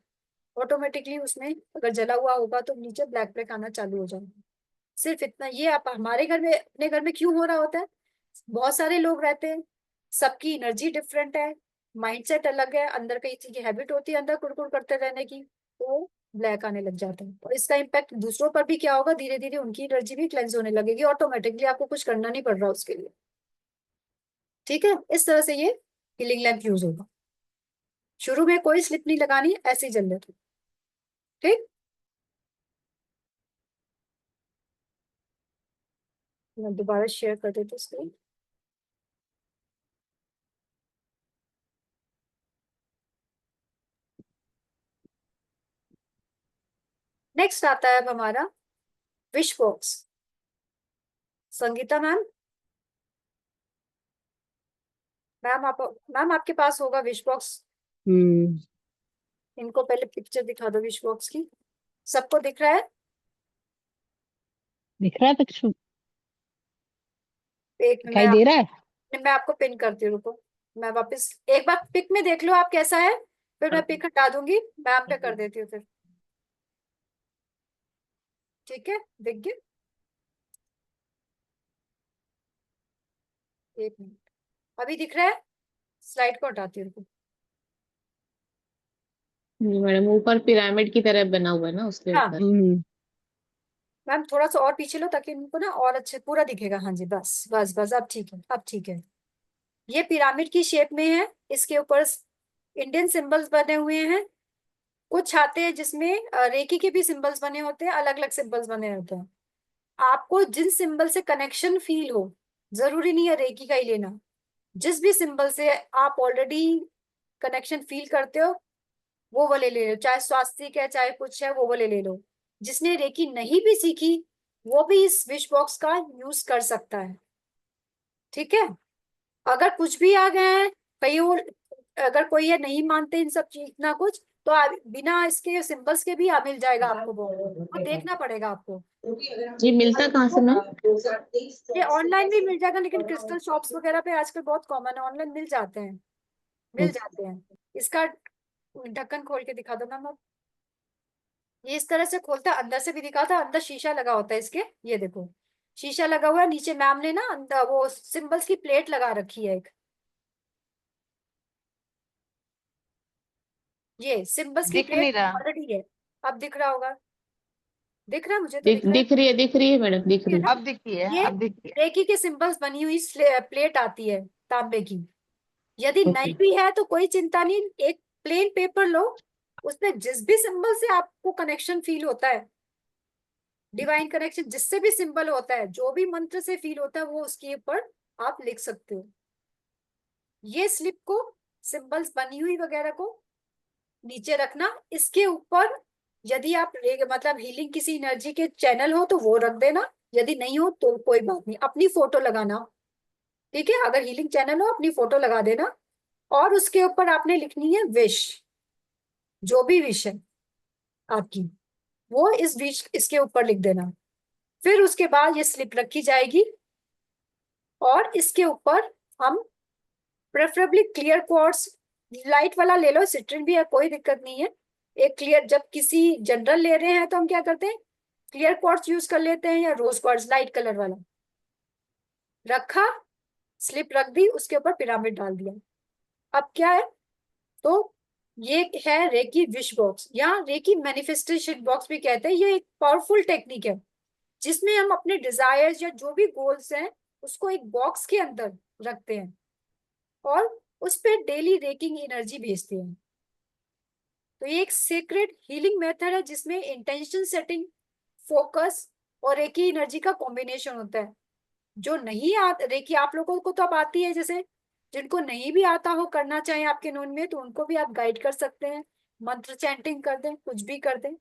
ऑटोमेटिकली उसमें अगर जला हुआ होगा तो नीचे ब्लैक ब्लैक आना चालू हो जाएगा। सिर्फ इतना। ये आप हमारे घर में, अपने घर में क्यों हो रहा होता है, बहुत सारे लोग रहते हैं, सबकी एनर्जी डिफरेंट है, माइंडसेट अलग है, अंदर कई चीजें हैबिट होती है अंदर कुड़कुड़ करते रहने की, तो ब्लैक आने लग जाता है। और इसका इम्पैक्ट दूसरों पर भी क्या होगा, धीरे धीरे उनकी एनर्जी भी क्लेंस होने लगेगी ऑटोमेटिकली, आपको कुछ करना नहीं पड़ रहा उसके लिए, ठीक है। इस तरह से ये हीलिंग लैंप यूज होगा। शुरू में कोई स्लिप नहीं लगानी, ऐसे ही जल लेते, ठीक। मैं दोबारा शेयर कर देती हूँ स्क्रीन। नेक्स्ट आता है अब हमारा wish box. Sangeeta ma'am, ma'am आपके पास होगा विश बॉक्स। इनको पहले पिक्चर दिखा दो विश बॉक्स की, सबको दिख रहा है? दिख रहा है पिक्चर, एक दिखाई दे रहा है। मैं आपको पिन करती हूँ, रुको। मैं वापस एक बार पिक में देख लो आप कैसा है, फिर मैं पिक हटा दूंगी, मैम पे कर देती हूँ फिर, ठीक है। दिख गया? एक मिनट, अभी दिख रहा है? स्लाइड को हटाती हूँ, रुको। मैडम ऊपर पिरामिड की तरह बना हुआ है ना, उसके हाँ ऊपर। मैम, थोड़ा सा और पीछे लो ताकि इनको ना और अच्छे पूरा दिखेगा। हाँ जी, बस बस बस, अब ठीक है, अब ठीक है। ये पिरामिड की शेप में है, इसके ऊपर इंडियन सिंबल्स बने हुए हैं। कुछ आते हैं जिसमें रेकी के भी सिंबल्स बने होते हैं, अलग अलग सिंबल्स बने होते हैं। आपको जिन सिंबल से कनेक्शन फील हो, जरूरी नहीं है रेकी का ही लेना, जिस भी सिंबल से आप ऑलरेडी कनेक्शन फील करते हो वो वाले ले लो, चाहे स्वास्तिक है चाहे कुछ है, वो वाले ले लो। जिसने रेकी नहीं भी सीखी वो भी इस विश बॉक्स का यूज कर सकता है, ठीक है। अगर कुछ भी आ गए हैं, कई अगर कोई ये नहीं मानते इन सब चीज इतना कुछ, तो बिना इसके सिंबल्स के भी मिल जाएगा आपको, वो देखना पड़ेगा आपको। ये मिलता कहाँ से मैम? ये ऑनलाइन भी मिल जाएगा, लेकिन क्रिस्टल शॉप्स वगैरह पे आजकल बहुत कॉमन है, ऑनलाइन मिल जाते हैं, मिल जाते हैं। इसका ढक्कन खोल के दिखा दो मैम। ये इस तरह से खोलता है, अंदर से भी दिखा था, अंदर शीशा लगा होता है इसके, ये देखो शीशा लगा हुआ है। नीचे मैम ने ना अंदर वो सिंबल्स की प्लेट लगा रखी है एक, ये सिंबल्स की दिख नहीं प्लेट रहा। ऑलरेडी है। अब दिख रहा होगा, दिख रहा है, मुझे तो दिख रहा है। दिख रही है मैडम, दिख रही है। अब दिखती है, ये अब दिखती है। रेकी के सिंबल्स बनी हुई प्लेट आती है तांबे की। यदि Okay. नहीं भी है तो कोई चिंता नहीं, एक प्लेन पेपर लो, उसमें जिस भी सिंबल से आपको कनेक्शन फील होता है, डिवाइन कनेक्शन जिससे भी सिंबल होता है, जो भी मंत्र से फील होता है, वो उसके ऊपर आप लिख सकते हो। ये स्लिप को, सिंबल्स बनी हुई वगैरह को नीचे रखना, इसके ऊपर यदि आप मतलब हीलिंग किसी एनर्जी के चैनल हो तो वो रख देना, यदि नहीं हो तो कोई बात नहीं, अपनी फोटो लगाना, ठीक है। अगर हीलिंग चैनल हो अपनी फोटो लगा देना, और उसके ऊपर आपने लिखनी है विश, जो भी विश है आपकी, वो इस विश इसके ऊपर लिख देना। फिर उसके बाद ये स्लिप रखी जाएगी, और इसके ऊपर हम प्रेफरेबली क्लियर क्वार्ट्स, लाइट वाला ले लो, सिट्रिन भी है, कोई दिक्कत नहीं है। एक क्लियर, जब किसी जनरल ले रहे हैं तो हम क्या करते हैं, क्लियर क्वार्ट्स यूज कर लेते हैं, या रोज क्वार्ट्स लाइट कलर वाला। रखा, स्लिप रख दी, उसके ऊपर पिरामिड डाल दिया। अब क्या है, तो ये है रेकी विश बॉक्स, या रेकी मैनिफेस्टेशन बॉक्स भी कहते हैं। ये एक पावरफुल टेक्निक है जिसमें हम अपने डिजायर्स या जो भी गोल्स हैं उसको एक बॉक्स के अंदर रखते हैं, और उस पर डेली रेकिंग एनर्जी भेजते हैं। तो ये एक सीक्रेट हीलिंग मेथड है जिसमें इंटेंशन सेटिंग, फोकस और रेकी एनर्जी का कॉम्बिनेशन होता है। जो नहीं रेकी आप लोगों को तो अब आती है, जैसे जिनको नहीं भी आता हो करना चाहे आपके नोन में, तो उनको भी आप गाइड कर सकते हैं, मंत्र चैंटिंग कर दें, कुछ भी कर दें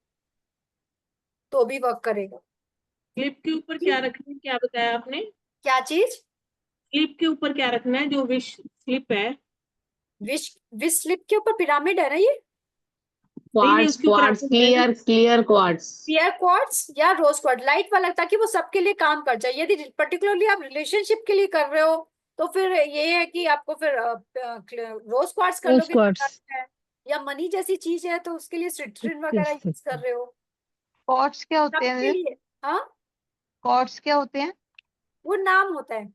तो भी वर्क करेगा। स्लिप के ऊपर क्या रखना है, क्या बताया आपने? क्या चीज? स्लिप के ऊपर क्या रखना है, जो विश स्लिप है? विश विश स्लिप के ऊपर पिरामिड है ना, ये क्वार्ट्स, उसके ऊपर क्वार्ट्स, आपको क्लियर क्वार्ट्स। पियर क्वार्ट्स या रोज क्वार्ट्स लाइट वाला, ताकि वो सबके लिए काम कर जाए। यदि पर्टिकुलरली आप रिलेशनशिप के लिए कर रहे हो तो फिर ये है कि आपको फिर रोज क्वार्ट्स कर रोज लोगे, क्वार्ट्स। है। या मनी जैसी चीज है तो उसके लिए सिट्रिन वगैरह यूज कर रहे हो, कॉर्ड्स क्या होते सबके हैं? लिए। हाँ, कॉर्ड्स क्या होते हैं? वो नाम होता है,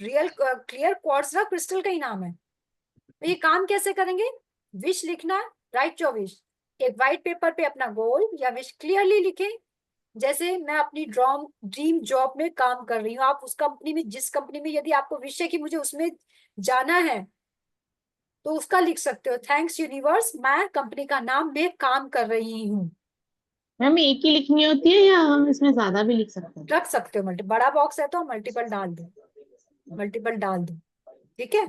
रियल क्लियर क्वार्ट्स ना क्रिस्टल का ही नाम है। तो ये काम कैसे करेंगे, विश लिखना, राइट योर विश, एक व्हाइट पेपर पे अपना गोल या विश क्लियरली लिखें। जैसे मैं अपनी ड्रीम जॉब में काम कर रही हूँ, आप उस कंपनी में, जिस कंपनी में यदि आपको विश है कि मुझे उसमें जाना है, तो उसका लिख सकते हो, थैंक्स यूनिवर्स, मैं कंपनी का नाम में काम कर रही हूँ। मैम एक ही लिखनी होती है या हम इसमें ज्यादा भी लिख सकते हैं? रख सकते हो, बड़ा बॉक्स है तो मल्टीपल डाल दो, मल्टीपल डाल दो, ठीक है।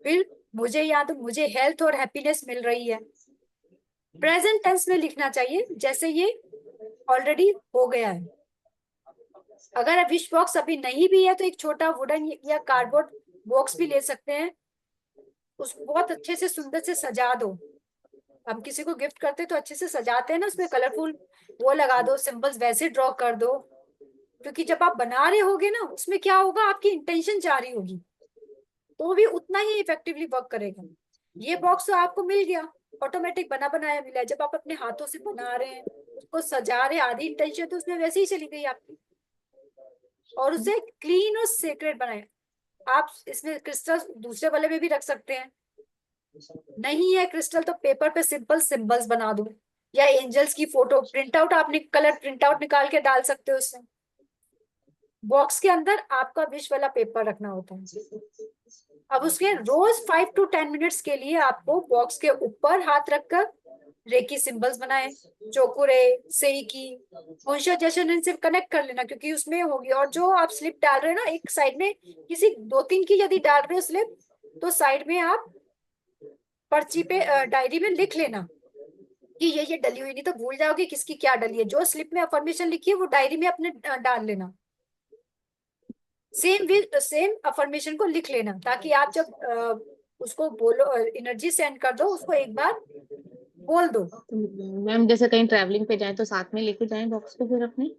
फिर मुझे याद, मुझे हेल्थ और हैप्पीनेस मिल रही है, प्रेजेंट टेंस में लिखना चाहिए, जैसे ये ऑलरेडी हो गया है। अगर विश बॉक्स अभी नहीं भी है तो एक छोटा वुडन या कार्डबोर्ड बॉक्स भी ले सकते हैं, उसको बहुत अच्छे से सुंदर से सजा दो। हम किसी को गिफ्ट करते तो अच्छे से सजाते हैं ना, उसमें कलरफुल वो लगा दो, सिंबल्स वैसे ड्रॉ कर दो, क्योंकि जब आप बना रहे होगे ना, उसमें क्या होगा, आपकी इंटेंशन जारी होगी तो भी उतना ही इफेक्टिवली वर्क करेगा। ये बॉक्स तो आपको मिल गया, ऑटोमेटिक बना बनाया मिला है, जब आप अपने हाथों से बना रहे हैं, उसको सजा रहे, आधी इंटेंशन तो उसमें वैसे ही चली गई आपकी, और उसे क्लीन और सीक्रेट बनाए। आप इसमें क्रिस्टल दूसरे वाले में भी रख सकते हैं, नहीं है क्रिस्टल तो पेपर पे सिंपल सिंबल्स बना दो, या एंजल्स की फोटो प्रिंट आउट, आपने कलर प्रिंट आउट निकाल के डाल सकते हो उसमें। बॉक्स के अंदर आपका विश वाला पेपर रखना होता है। अब उसके रोज 5 to 10 मिनट्स के लिए आपको बॉक्स के ऊपर हाथ रखकर रेकी सिंबल्स बनाए, चोकुरे, सेकी, कॉन्शियस से कनेक्ट कर लेना, क्योंकि उसमें होगी। और जो आप स्लिप डाल रहे हो ना, एक साइड में किसी 2-3 की यदि डाल रहे हो स्लिप, तो साइड में आप पर्ची पे डायरी में लिख लेना कि ये डली हुई, नहीं तो भूल जाओगे किसकी क्या डली है। जो स्लिप में अफर्मेशन लिखी है वो डायरी में अपने डाल लेना, सेम अफर्मेशन को लिख लेना, ताकि आप जब उसको बोलो, एनर्जी सेंड कर दो, उसको एक बार बोल दो। मैम जैसे कहीं ट्रैवलिंग पे जाए तो साथ में लेके जाएं बॉक्स को फिर अपने?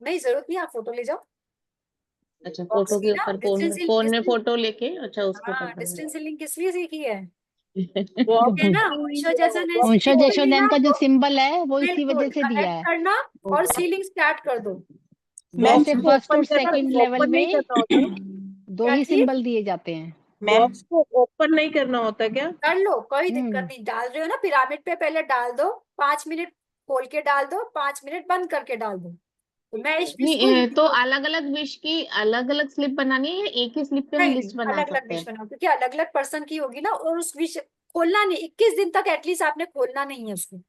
नहीं, जरूरत नहीं, आप फोटो ले जाओ अच्छा, बॉक्स फोटो की के ना। ऊपर फोन फोन में फोटो लेके, अच्छा उसके ऊपर हाँ, करना डिस्टेंस सीलिंग किस लिए सीखी है? बॉक्स है ना, की ऊंचा जैसा नहीं ऊंचा सीलिंग जशोदन का जो तो सिंबल है वो इसी बिल्कुल वजह से दिया कनेक्ट है। करना और सीलिंग स्टार्ट कर दो। मैम जैसे फर्स्ट और सेकंड लेवल ओपन नहीं में करना होता, 2 क्या ही चीज? सिंबल दिए जाते हैं। बॉक्स को ओपन नहीं करना होता क्या? कर लो, कोई दिक्कत हम्म नहीं। डाल रहे हो ना पिरामिड पे, पहले डाल दो, 5 मिनट खोल के डाल दो, 5 मिनट बंद करके डाल दो। तो मैं इस विश को नहीं, तो अलग अलग विश की अलग अलग स्लिप बनानी है या एक ही स्लिप पे हम नहीं नहीं, लिस्ट बना अलग अलग सकते विश हैं? बनाओ, क्योंकि अलग अलग पर्सन की होगी ना, और उस विश खोलना नहीं, 21 दिन तक एटलीस्ट आपने खोलना नहीं है उसको।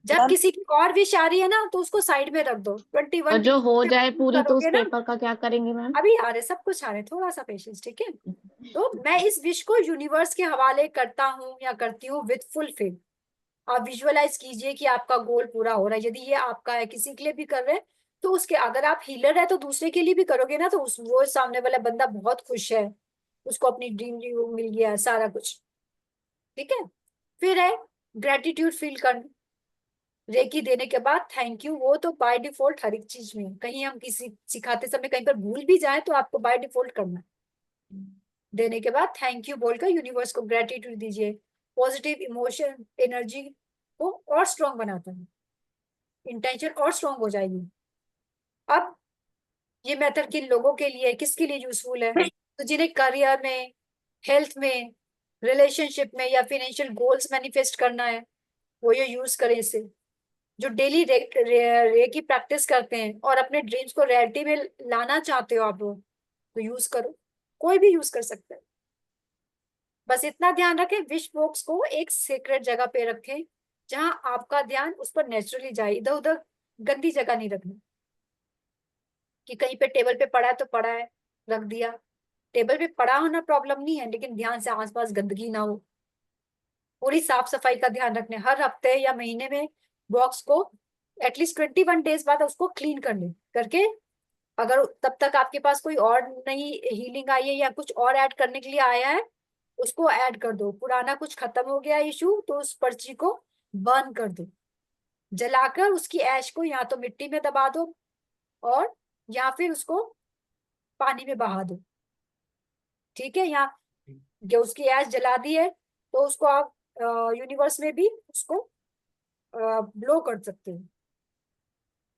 जब किसी की और विश आ रही है ना, तो उसको साइड में रख दो। और 21 जो डेज हो जाए पूरी तो उस करोगे ना, पेपर का क्या करेंगे मैम? अभी आ रहे, सब कुछ आ रहे, थोड़ा सा पेशेंस, ठीक है। तो मैं इस विश को यूनिवर्स के हवाले करता हूँ या करती हूँ विद फुल फेथ। आप विजुअलाइज कीजिए कि आपका गोल पूरा हो रहा है। यदि ये आपका है, किसी के लिए भी कर रहे हैं, तो उसके, अगर आप हीलर है तो दूसरे के लिए भी करोगे ना, तो उस वो सामने वाला बंदा बहुत खुश है, उसको अपनी ड्रीम मिल गया, सारा कुछ ठीक है। फिर है ग्रेटिट्यूड फील करना। रेकी देने के बाद थैंक यू, वो तो बाय डिफॉल्ट हर एक चीज में है। कहीं हम किसी सिखाते समय कहीं पर भूल भी जाए तो आपको बाय डिफॉल्ट करना है। देने के बाद थैंक यू बोलकर यूनिवर्स को ग्रेटिट्यूड दीजिए। पॉजिटिव इमोशन एनर्जी को और स्ट्रॉन्ग बनाता है, इंटेंशन और स्ट्रॉन्ग हो जाएगी। अब ये मेथड किन लोगों के लिए, किसके लिए यूजफुल है? तो जिन्हें करियर में, हेल्थ में, रिलेशनशिप में या फाइनेंशियल गोल्स मैनिफेस्ट करना है, वो ये यूज करें इसे। जो डेली रे की प्रैक्टिस करते हैं और अपने ड्रीम्स को रियलिटी में लाना चाहते हो आप लोग, तो यूज करो। कोई भी यूज कर सकता है। बस इतना ध्यान रखें, विश बॉक्स को एक सीक्रेट जगह पे रखें, जहां आपका ध्यान उस पर नेचुरली जाए। इधर उधर गंदी जगह नहीं रखना, कि कहीं पे टेबल पे पड़ा है तो पड़ा है, रख दिया। टेबल पे पड़ा होना प्रॉब्लम नहीं है, लेकिन ध्यान से आसपास गंदगी ना हो। पूरी साफ सफाई का ध्यान रखने, हर हफ्ते या महीने में बॉक्स को एटलीस्ट 21 डेज बाद उसको क्लीन कर ले करके। अगर तब तक आपके पास कोई और नई हीलिंग आई है या कुछ और ऐड करने के लिए आया है, उसको ऐड कर दो। पुराना कुछ खत्म हो गया इशू, तो उस पर्ची को बर्न कर दो, जलाकर उसकी ऐश को या तो मिट्टी में दबा दो, और या फिर उसको पानी में बहा दो, ठीक है। या जो उसकी ऐश जला दी है, तो उसको आप यूनिवर्स में भी उसको ब्लो कर सकते हैं।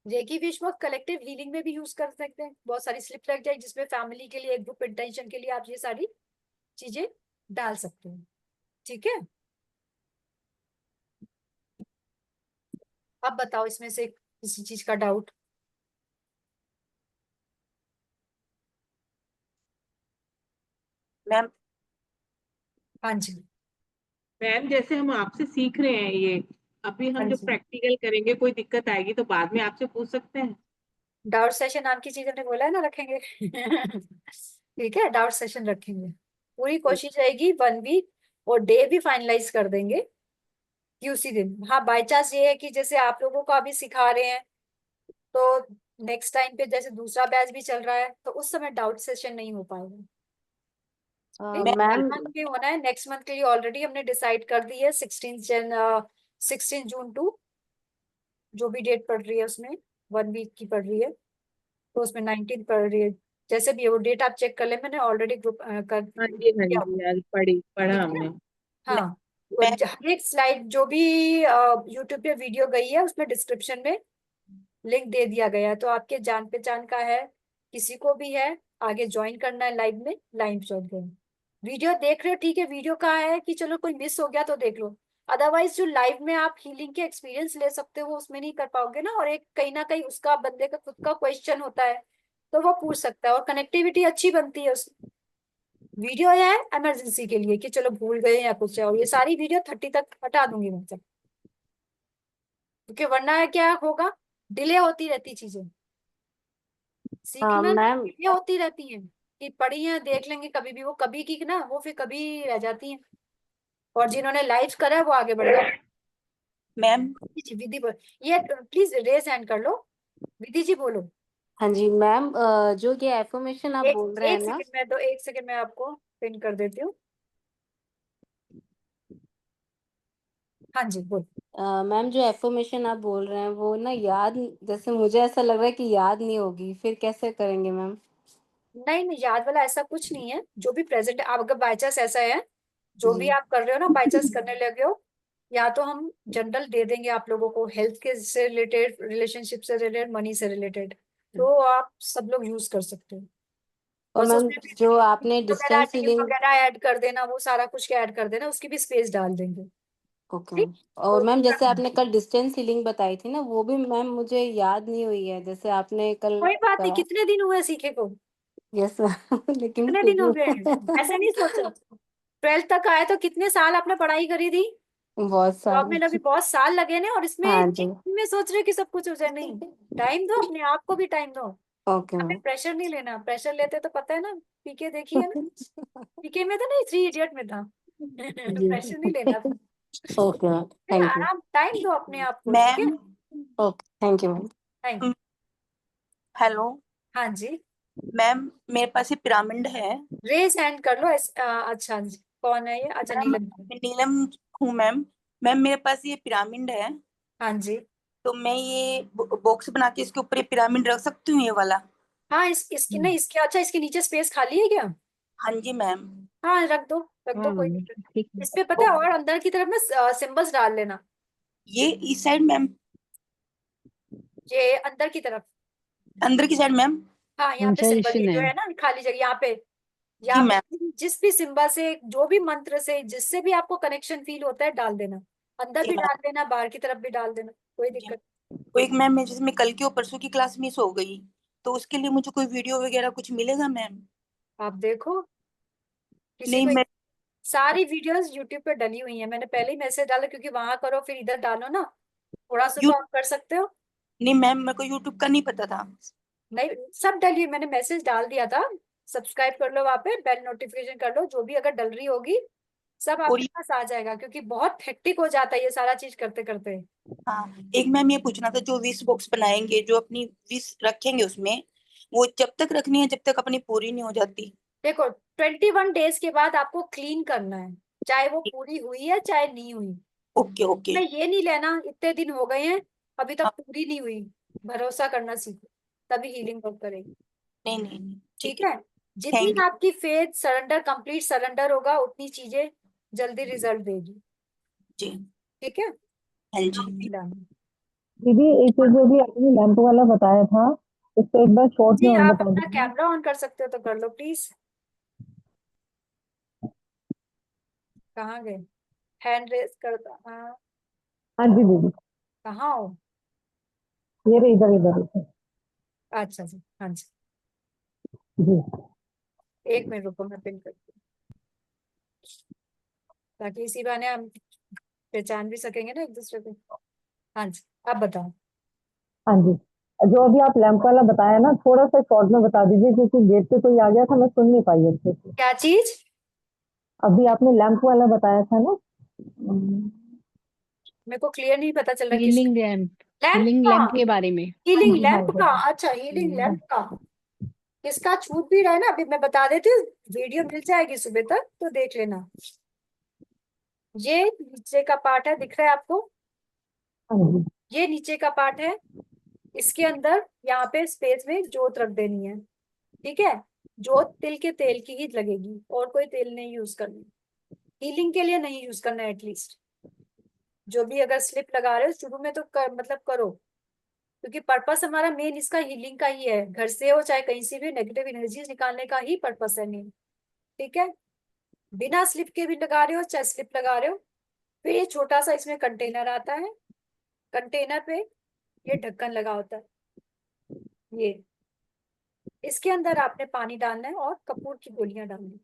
Reiki wish work collective healing में भी यूज कर सकते हैं। बहुत सारी स्लिप लग जाए जिसमें फैमिली के लिए, ग्रुप इंटेंशन के लिए आप ये सारी चीजें डाल सकते हैं, ठीक है। अब बताओ इसमें से किसी चीज का डाउट? मैम हाँ जी। मैम जैसे हम आपसे सीख रहे हैं ये, अभी हाँ हम जो जी, प्रैक्टिकल करेंगे कोई दिक्कत आएगी तो बाद में आपसे पूछ सकते हैं? डाउट सेशन नाम की चीज हमने बोला है ना, रखेंगे। ठीक है, डाउट सेशन रखेंगे। पूरी कोशिश रहेगी 1 वीक, और डे भी फाइनलाइज कर देंगे कि उसी दिन। हाँ, बाय चांस ये है कि जैसे आप लोगों को अभी सिखा रहे हैं, तो नेक्स्ट टाइम पे जैसे दूसरा बैच भी चल रहा है, तो उस समय डाउट सेशन नहीं हो पाएगा। ठीक है, मैम मंथ में होना है। नेक्स्ट मंथ के लिए ऑलरेडी हमने डिसाइड कर दी है, 16 जून टू जो भी डेट पड़ रही है उसमें 1 वीक की पड़ रही है, तो उसमें 19 पड़ रही है। जैसे भी है वो डेट आप चेक कर ले, मैंने ऑलरेडी ग्रुप कर हाँ दिया हुआ, जी, आज पढ़ा ठीक है। हमने। हाँ, और मैं हर एक स्लाइड जो भी यूट्यूब पे वीडियो गई है, उसमें डिस्क्रिप्शन में लिंक दे दिया गया है। तो आपके जान पहचान का है, किसी को भी है, आगे ज्वाइन करना है लाइव में, लाइव ज्वाइन करें। वीडियो देख रहे हो, ठीक है, वीडियो का है कि चलो कोई मिस हो गया तो देख लो। अदरवाइज जो लाइव में आप हीलिंग के एक्सपीरियंस ले सकते हो, उसमें नहीं कर पाओगे ना। और एक कहीं ना कहीं उसका बंदे का खुद का क्वेश्चन होता है, तो वो पूछ सकता है, और कनेक्टिविटी अच्छी बनती है उसमें। वीडियो है इमरजेंसी के लिए कि चलो भूल गए या कुछ है, और ये सारी वीडियो 30 तक हटा दूंगी मैं सब, क्योंकि वरना क्या होगा, डिले होती रहती चीजें, सीखना मैम डिले होती रहती है। कि पढ़ी है देख लेंगे कभी भी, वो कभी की ना, वो फिर कभी रह जाती है। और जिन्होंने लाइव करा है वो आगे बढ़ जाते मैम हैं। विधि बोल, ये प्लीज रेज हैंड कर लो। विधि जी बोलो। हाँ जी मैम, जो ये एफर्मेशन आप एक बोल रहे हैं एक ना, सेकंड में दो, एक सेकंड में आपको पिन कर देती हूँ। हाँ जी बोल। मैम जो एफर्मेशन आप बोल रहे हैं वो ना याद, जैसे मुझे ऐसा लग रहा है कि याद नहीं होगी, फिर कैसे करेंगे मैम? नहीं नहीं, याद वाला ऐसा कुछ नहीं है। जो भी प्रेजेंट आप अगर बाई चांस ऐसा है, जो भी जी। आप कर रहे हो ना, बाई चांस करने लगे हो, या तो हम जनरल दे देंगे आप लोगों को, हेल्थ के से रिलेटेड, रिलेशनशिप से रिलेटेड, मनी से रिलेटेड, तो आप सब लोग यूज कर सकते हो। और बस मैम उसमें भी जो आपने वगैरह, डिस्टेंस टीम हीलिंग, वगैरह ऐड कर देना, वो सारा कुछ के ऐड कर देना, उसकी भी स्पेस डाल देंगे। ओके ठीक। मैम। और तो मैम जैसे आपने कल डिस्टेंस हीलिंग बताई थी ना, वो भी मैम मुझे याद नहीं हुई है, जैसे आपने कल कोई बात नहीं, करा। कितने दिन हुए सीखे को? यस मैम लेकिन कितने फिर दिन हो गए? ऐसे नहीं भी सोचो। 12th तक आए तो कितने साल आपने पढ़ाई करी थी? बहुत जॉब सारे। में अभी बहुत साल लगे ना, और इसमें हाँ एक जी। दिन में सोच रहे हो कि सब कुछ हो जाए? नहीं, टाइम दो, अपने आप को भी टाइम दो। ओके हमें मैम। प्रेशर नहीं लेना, प्रेशर लेते तो पता है ना, पीके देखिए ना, पीके में था नहीं, 3 इडियट में था। जी प्रेशर नहीं लेना था। ओके मैम, फिर थैंक यू। आराम, टाइम दो अपने आप को, ठीक है? Ma'am okay, thank you ma'am. Thank you. Hello हाँ जी, मैम, मेरे पास ये पिरामिड है। रेज हैंड कर लो। अच्छा जी, कौन है ये? अच्छा, मैम नीलम जी। मैं नीलम हूँ मैम। मैम मेरे पास ये पिरामिड है, हाँ जी। तो मैं ये बॉक्स बना के इसके ऊपर ये पिरामिड रख सकती हूँ, ये वाला? हाँ, इसकी नहीं, इसके अच्छा, इसके नीचे स्पेस खाली है क्या? हाँ जी मैम। हाँ, रख दो, रख दो, हाँ कोई दिक्कत ठीक नहीं। है। इस पे पता है, ओ, और अंदर की तरफ ना सिंबल्स डाल लेना। ये इस साइड मैम? ये अंदर की तरफ। अंदर की साइड मैम? हाँ, यहाँ पे सिंबल, कंजर्वेशन ये जो है। है ना खाली जगह, यहाँ पे, जी यहाँ मैम। पे जिस भी सिंबल से, जो भी मंत्र से, जिससे भी आपको कनेक्शन फील होता है, डाल देना। अंदर जी भी मैम। डाल देना, बाहर की तरफ भी डाल देना, कोई जी दिक्कत। तो एक मैम, मैं जैसे मैं कल की और परसों की क्लास मिस हो गई, तो उसके लिए मुझे कोई वीडियो वगैरह कुछ मिलेगा मैम? आप देखो, किसी नहीं को, मैं सारी वीडियोस यूट्यूब पे डली हुई है, मैंने पहले ही मैसेज डाला, क्योंकि वहां करो फिर इधर डालो ना, थोड़ा सा यू तो आप कर सकते हो। नहीं मैम, मेरे को यूट्यूब का नहीं पता था। नहीं, सब डली, मैंने मैसेज डाल दिया था। सब्सक्राइब कर लो, वहां पे बेल नोटिफिकेशन कर लो, जो भी अगर डल रही होगी सब और आपके पास आ जाएगा, क्योंकि बहुत हेक्टिक हो जाता है ये सारा चीज करते करते। हाँ, एक मैम ये पूछना था, जो विश बॉक्स बनाएंगे, जो अपनी विश रखेंगे उसमें, वो जब तक रखनी है जब तक अपनी पूरी नहीं हो जाती? देखो, 21 डेज के बाद आपको क्लीन करना है, चाहे वो पूरी हुई है चाहे नहीं हुई। Okay okay. मैं ये नहीं लेना इतने दिन हो गए हैं, अभी तक हाँ, पूरी नहीं हुई। भरोसा करना सीखो, तभी हीलिंग वर्क करेगी। नहीं नहीं नहीं, ठीक ठीक है। है? जितनी थैंक यू। आपकी फेथ सरेंडर, कंप्लीट सरेंडर होगा, उतनी चीजें जल्दी रिजल्ट देगी। जी। ठीक है? हाँ जी। Done। दीदी एक चीज जो भी आपने लैंप वाला बताया था, उसको एक बार शॉर्ट में जी, और आप बता अपना दीजिए। कैमरा ऑन कर सकते हो तो कर लो प्लीज। कहाँ गए? हैंड रेस कर, हाँ। हाँ जी दीदी, कहाँ हो? ये रही, इधर इधर इधर। अच्छा जी, हाँ जी। जी। 1 मिनट रुको, मैं पिन करती हूँ, ताकि इसी बहाने हम पहचान भी सकेंगे ना एक दूसरे को। हाँ जी, आप बताओ। हाँ जी, जो अभी आप लैंप वाला बताया ना, थोड़ा सा शॉर्ट में बता दीजिए, क्योंकि गेट पे कोई आ गया था, मैं सुन नहीं पाई अच्छे से। क्या चीज? अभी आपने लैंप वाला बताया था ना। मेरे को क्लियर नहीं पता चल रहा किस। Healing lamp. लैंप हीलिंग का? लैम्प के बारे में। हाँ हीलिंग जी, हाँ लैंप जी, का? अच्छा, हीलिंग हम्म, लैंप का। किसका छूट भी रहा है ना, अभी मैं बता देती हूँ, वीडियो मिल जाएगी सुबह तक, तो देख लेना। ये नीचे का पार्ट है, दिख रहा है आपको? हाँ जी। ये नीचे का पार्ट है, इसके अंदर यहाँ पे स्पेस में जोत रख देनी है। ठीक है? जोत तिल के तेल की ही लगेगी, और कोई तेल नहीं यूज करनी, हीलिंग के लिए नहीं यूज करना एटलीस्ट। जो भी अगर स्लिप लगा रहे हो शुरू में तो मतलब करो, क्योंकि पर्पस हमारा मेन इसका हीलिंग का ही है, घर से हो चाहे कहीं से भी नेगेटिव एनर्जीज निकालने का ही पर्पस है मेन। ठीक है? बिना स्लिप के भी लगा रहे हो चाहे स्लिप लगा रहे हो। फिर ये छोटा सा इसमें कंटेनर आता है, कंटेनर पे ये ढक्कन लगा होता है, ये, इसके अंदर आपने पानी डालना है और कपूर की गोलियां डालनी है।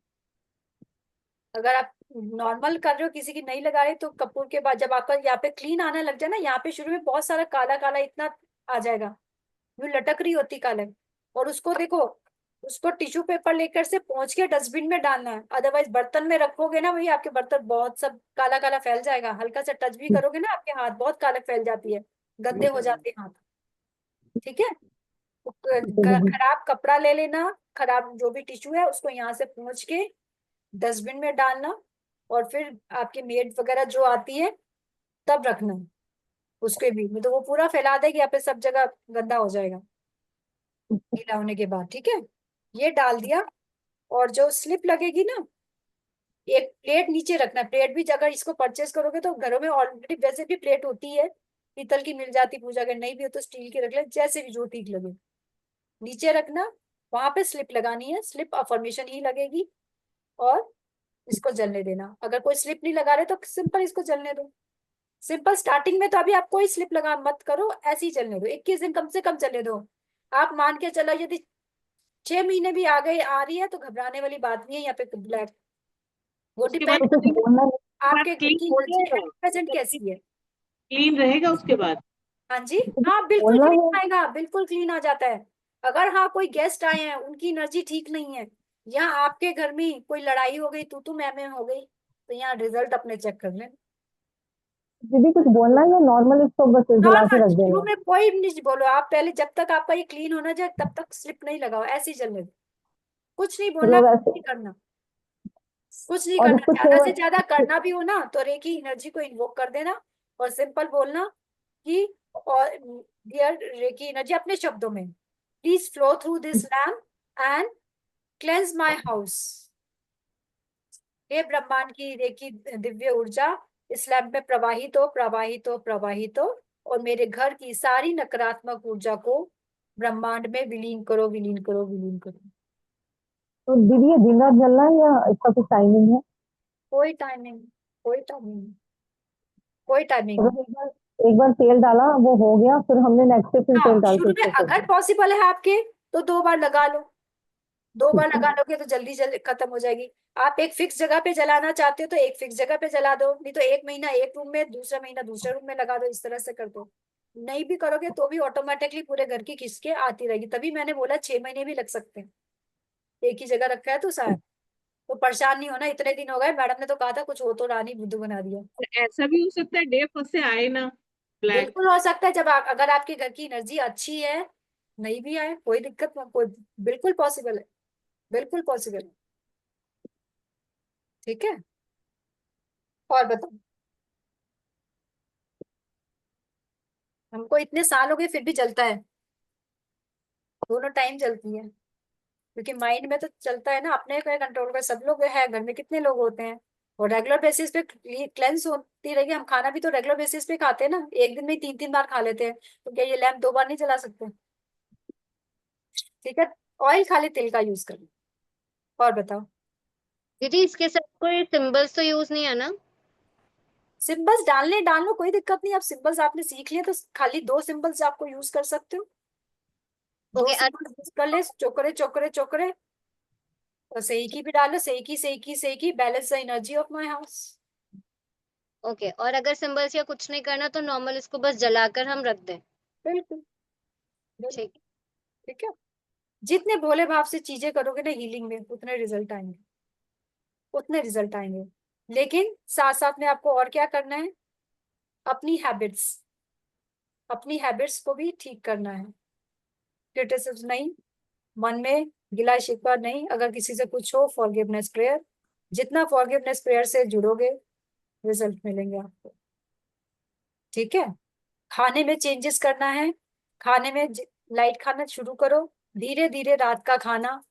अगर आप नॉर्मल कर रहे हो, किसी की नहीं लगा रहे, तो कपूर के बाद जब आपका यहाँ पे क्लीन आने लग जाए ना, यहाँ पे शुरू में बहुत सारा काला काला इतना आ जाएगा, जो लटक रही होती काले, और उसको देखो, उसको टिश्यू पेपर लेकर से पहुंच के डस्टबिन में डालना है। अदरवाइज बर्तन में रखोगे ना, वही आपके बर्तन बहुत सब काला काला फैल जाएगा, हल्का सा टच भी करोगे ना, आपके हाथ बहुत काला फैल जाती है, गंदे हो जाते हैं हाथ। ठीक है? तो खराब कपड़ा ले लेना, खराब जो भी टिश्यू है उसको यहाँ से पहुंच के डस्टबिन में डालना, और फिर आपकी मेड वगैरह जो आती है तब रखना है उसके भी, नहीं तो वो पूरा फैला देगी, या फिर सब जगह गंदा हो जाएगा गीला होने के बाद। ठीक है, ये डाल दिया। और जो स्लिप लगेगी ना, एक प्लेट नीचे रखना है। प्लेट भी अगर इसको परचेज करोगे तो घरों में ऑलरेडी वैसे भी प्लेट होती है, पीतल की मिल जाती, पूजा अगर नहीं भी हो तो स्टील की रख ले, जैसे भी जो ठीक लगे नीचे रखना। वहां पे स्लिप लगानी है, स्लिप अफर्मेशन ही लगेगी, और इसको जलने देना। अगर कोई स्लिप नहीं लगा रहे तो सिंपल इसको जलने दो। सिंपल स्टार्टिंग में तो अभी आप कोई स्लिप लगा मत करो, ऐसे ही चलने दो, 21 दिन कम से कम चलने दो। आप मान के चलो यदि 6 महीने भी आ गए आ रही है तो घबराने वाली बात नहीं है। यहाँ पे ब्लैक वो उसके डिपेंड बाद कुछ बोलना है? आपके घर की एनर्जी क्लीन प्रेजेंट कैसी है। क्लीन रहेगा उसके बाद। हाँ जी, हाँ बिल्कुल बोलना क्लीन है? आएगा, बिल्कुल क्लीन आ जाता है। अगर हाँ कोई गेस्ट आए हैं, उनकी एनर्जी ठीक नहीं है, या आपके घर में कोई लड़ाई हो गई, तू मैं हो गई, तो यहाँ रिजल्ट अपने चेक कर लें। दीदी कुछ बोलना है या नॉर्मल इसको बस जला के नॉर्मल रख शुरू देना? में कोई नहीं बोलो आप, पहले जब तक आपका ये क्लीन होना जाए तब तक स्लिप नहीं लगाओ, ऐसे ही चलने दो। कुछ नहीं बोलना, मतलब कुछ ऐसे? नहीं करना, कुछ नहीं और करना। इसको ज्यादा से ज्यादा करना भी हो ना तो रेकी एनर्जी को इन्वोक कर देना, और सिंपल बोलना कि, और डियर रेकी एनर्जी अपने शब्दों में, please flow through this lamp and cleanse my house. हे ब्रह्मांड की रेकी दिव्य ऊर्जा इस लैम्प में प्रवाहित हो, प्रवाहित हो, प्रवाहित हो, और मेरे घर की सारी नकारात्मक ऊर्जा को ब्रह्मांड में विलीन करो, विलीन करो, विलीन करो। तो दीदी ये दिन रात जलना है या इसका कुछ टाइमिंग है? कोई टाइमिंग, कोई टाइमिंग, कोई टाइमिंग तो नहीं। एक बार तेल डाला वो हो गया, फिर हमने नेक्स्ट डे फिर तेल हाँ, डाल के शुरू में इसको कर अगर दिया। पॉसिबल है आपके तो 2 बार लगा लो, 2 बार लगा लोगे तो जल्दी जल्दी खत्म हो जाएगी। आप एक फिक्स जगह पे जलाना चाहते हो तो एक फिक्स जगह पे जला दो, नहीं तो 1 महीना एक रूम में, दूसरा महीना दूसरे रूम में लगा दो, इस तरह से कर दो। नहीं भी करोगे तो भी ऑटोमेटिकली पूरे घर की खिसके आती रहेगी। तभी मैंने बोला 6 महीने भी लग सकते हैं, एक ही जगह रखा है तो शायद। तो परेशान नहीं होना, इतने दिन हो गए, मैडम ने तो कहा था कुछ हो तो रानी बुद्धू बना दिया। ऐसा भी हो सकता है डे फर्स्ट से आए ना ब्लैक। बिल्कुल हो सकता है, जब अगर आपके घर की एनर्जी अच्छी है, नहीं भी आए कोई दिक्कत नहीं, कोई, बिल्कुल पॉसिबल है, बिल्कुल पॉसिबल है। ठीक है, और बताओ। हमको इतने साल हो गए फिर भी जलता है, दोनों टाइम जलती है, क्योंकि माइंड में तो चलता है ना, अपने को कंट्रोल कर। सब लोग है घर में, कितने लोग होते हैं, और रेगुलर बेसिस पे क्लेंस होती रहेगी। हम खाना भी तो रेगुलर बेसिस पे खाते हैं ना, एक दिन में 3-3 बार खा लेते हैं, तो क्या ये लैम्प 2 बार नहीं जला सकते? ठीक है, ऑयल खाली तिल का यूज करें। और बताओ। दीदी इसके साथ कोई सिंबल्स तो यूज नहीं है ना? सिंबल्स डालने डाल लो, कोई दिक्कत नहीं। आप सिंबल्स आपने सीख लिए तो खाली 2 सिंबल्स आपको यूज कर सकते हो, दो ओके। सिंबल्स यूज कर ले, चोकरे चोकरे चोकरे। और सही की भी डालो, सही की, सही की, सही की, balance the energy of my house. Okay, और अगर सिंबल्स या कुछ नहीं करना तो नॉर्मल इसको बस जलाकर हम रख दें? बिल्कुल, बिल्कुल। ठीक। ठीक है, जितने भोले भाव से चीजें करोगे ना हीलिंग में, उतने रिजल्ट आएंगे, उतने रिजल्ट आएंगे। लेकिन साथ साथ में आपको और क्या करना है, अपनी हैबिट्स, अपनी हैबिट्स को भी ठीक करना है। क्रिटिसिज्म नहीं, मन में गिला शिकवा नहीं। अगर किसी से कुछ हो, फॉरगिवनेस प्रेयर, जितना फॉरगिवनेस प्रेयर से जुड़ोगे रिजल्ट मिलेंगे आपको। ठीक है, खाने में चेंजेस करना है, खाने में लाइट खाना शुरू करो, धीरे धीरे रात का खाना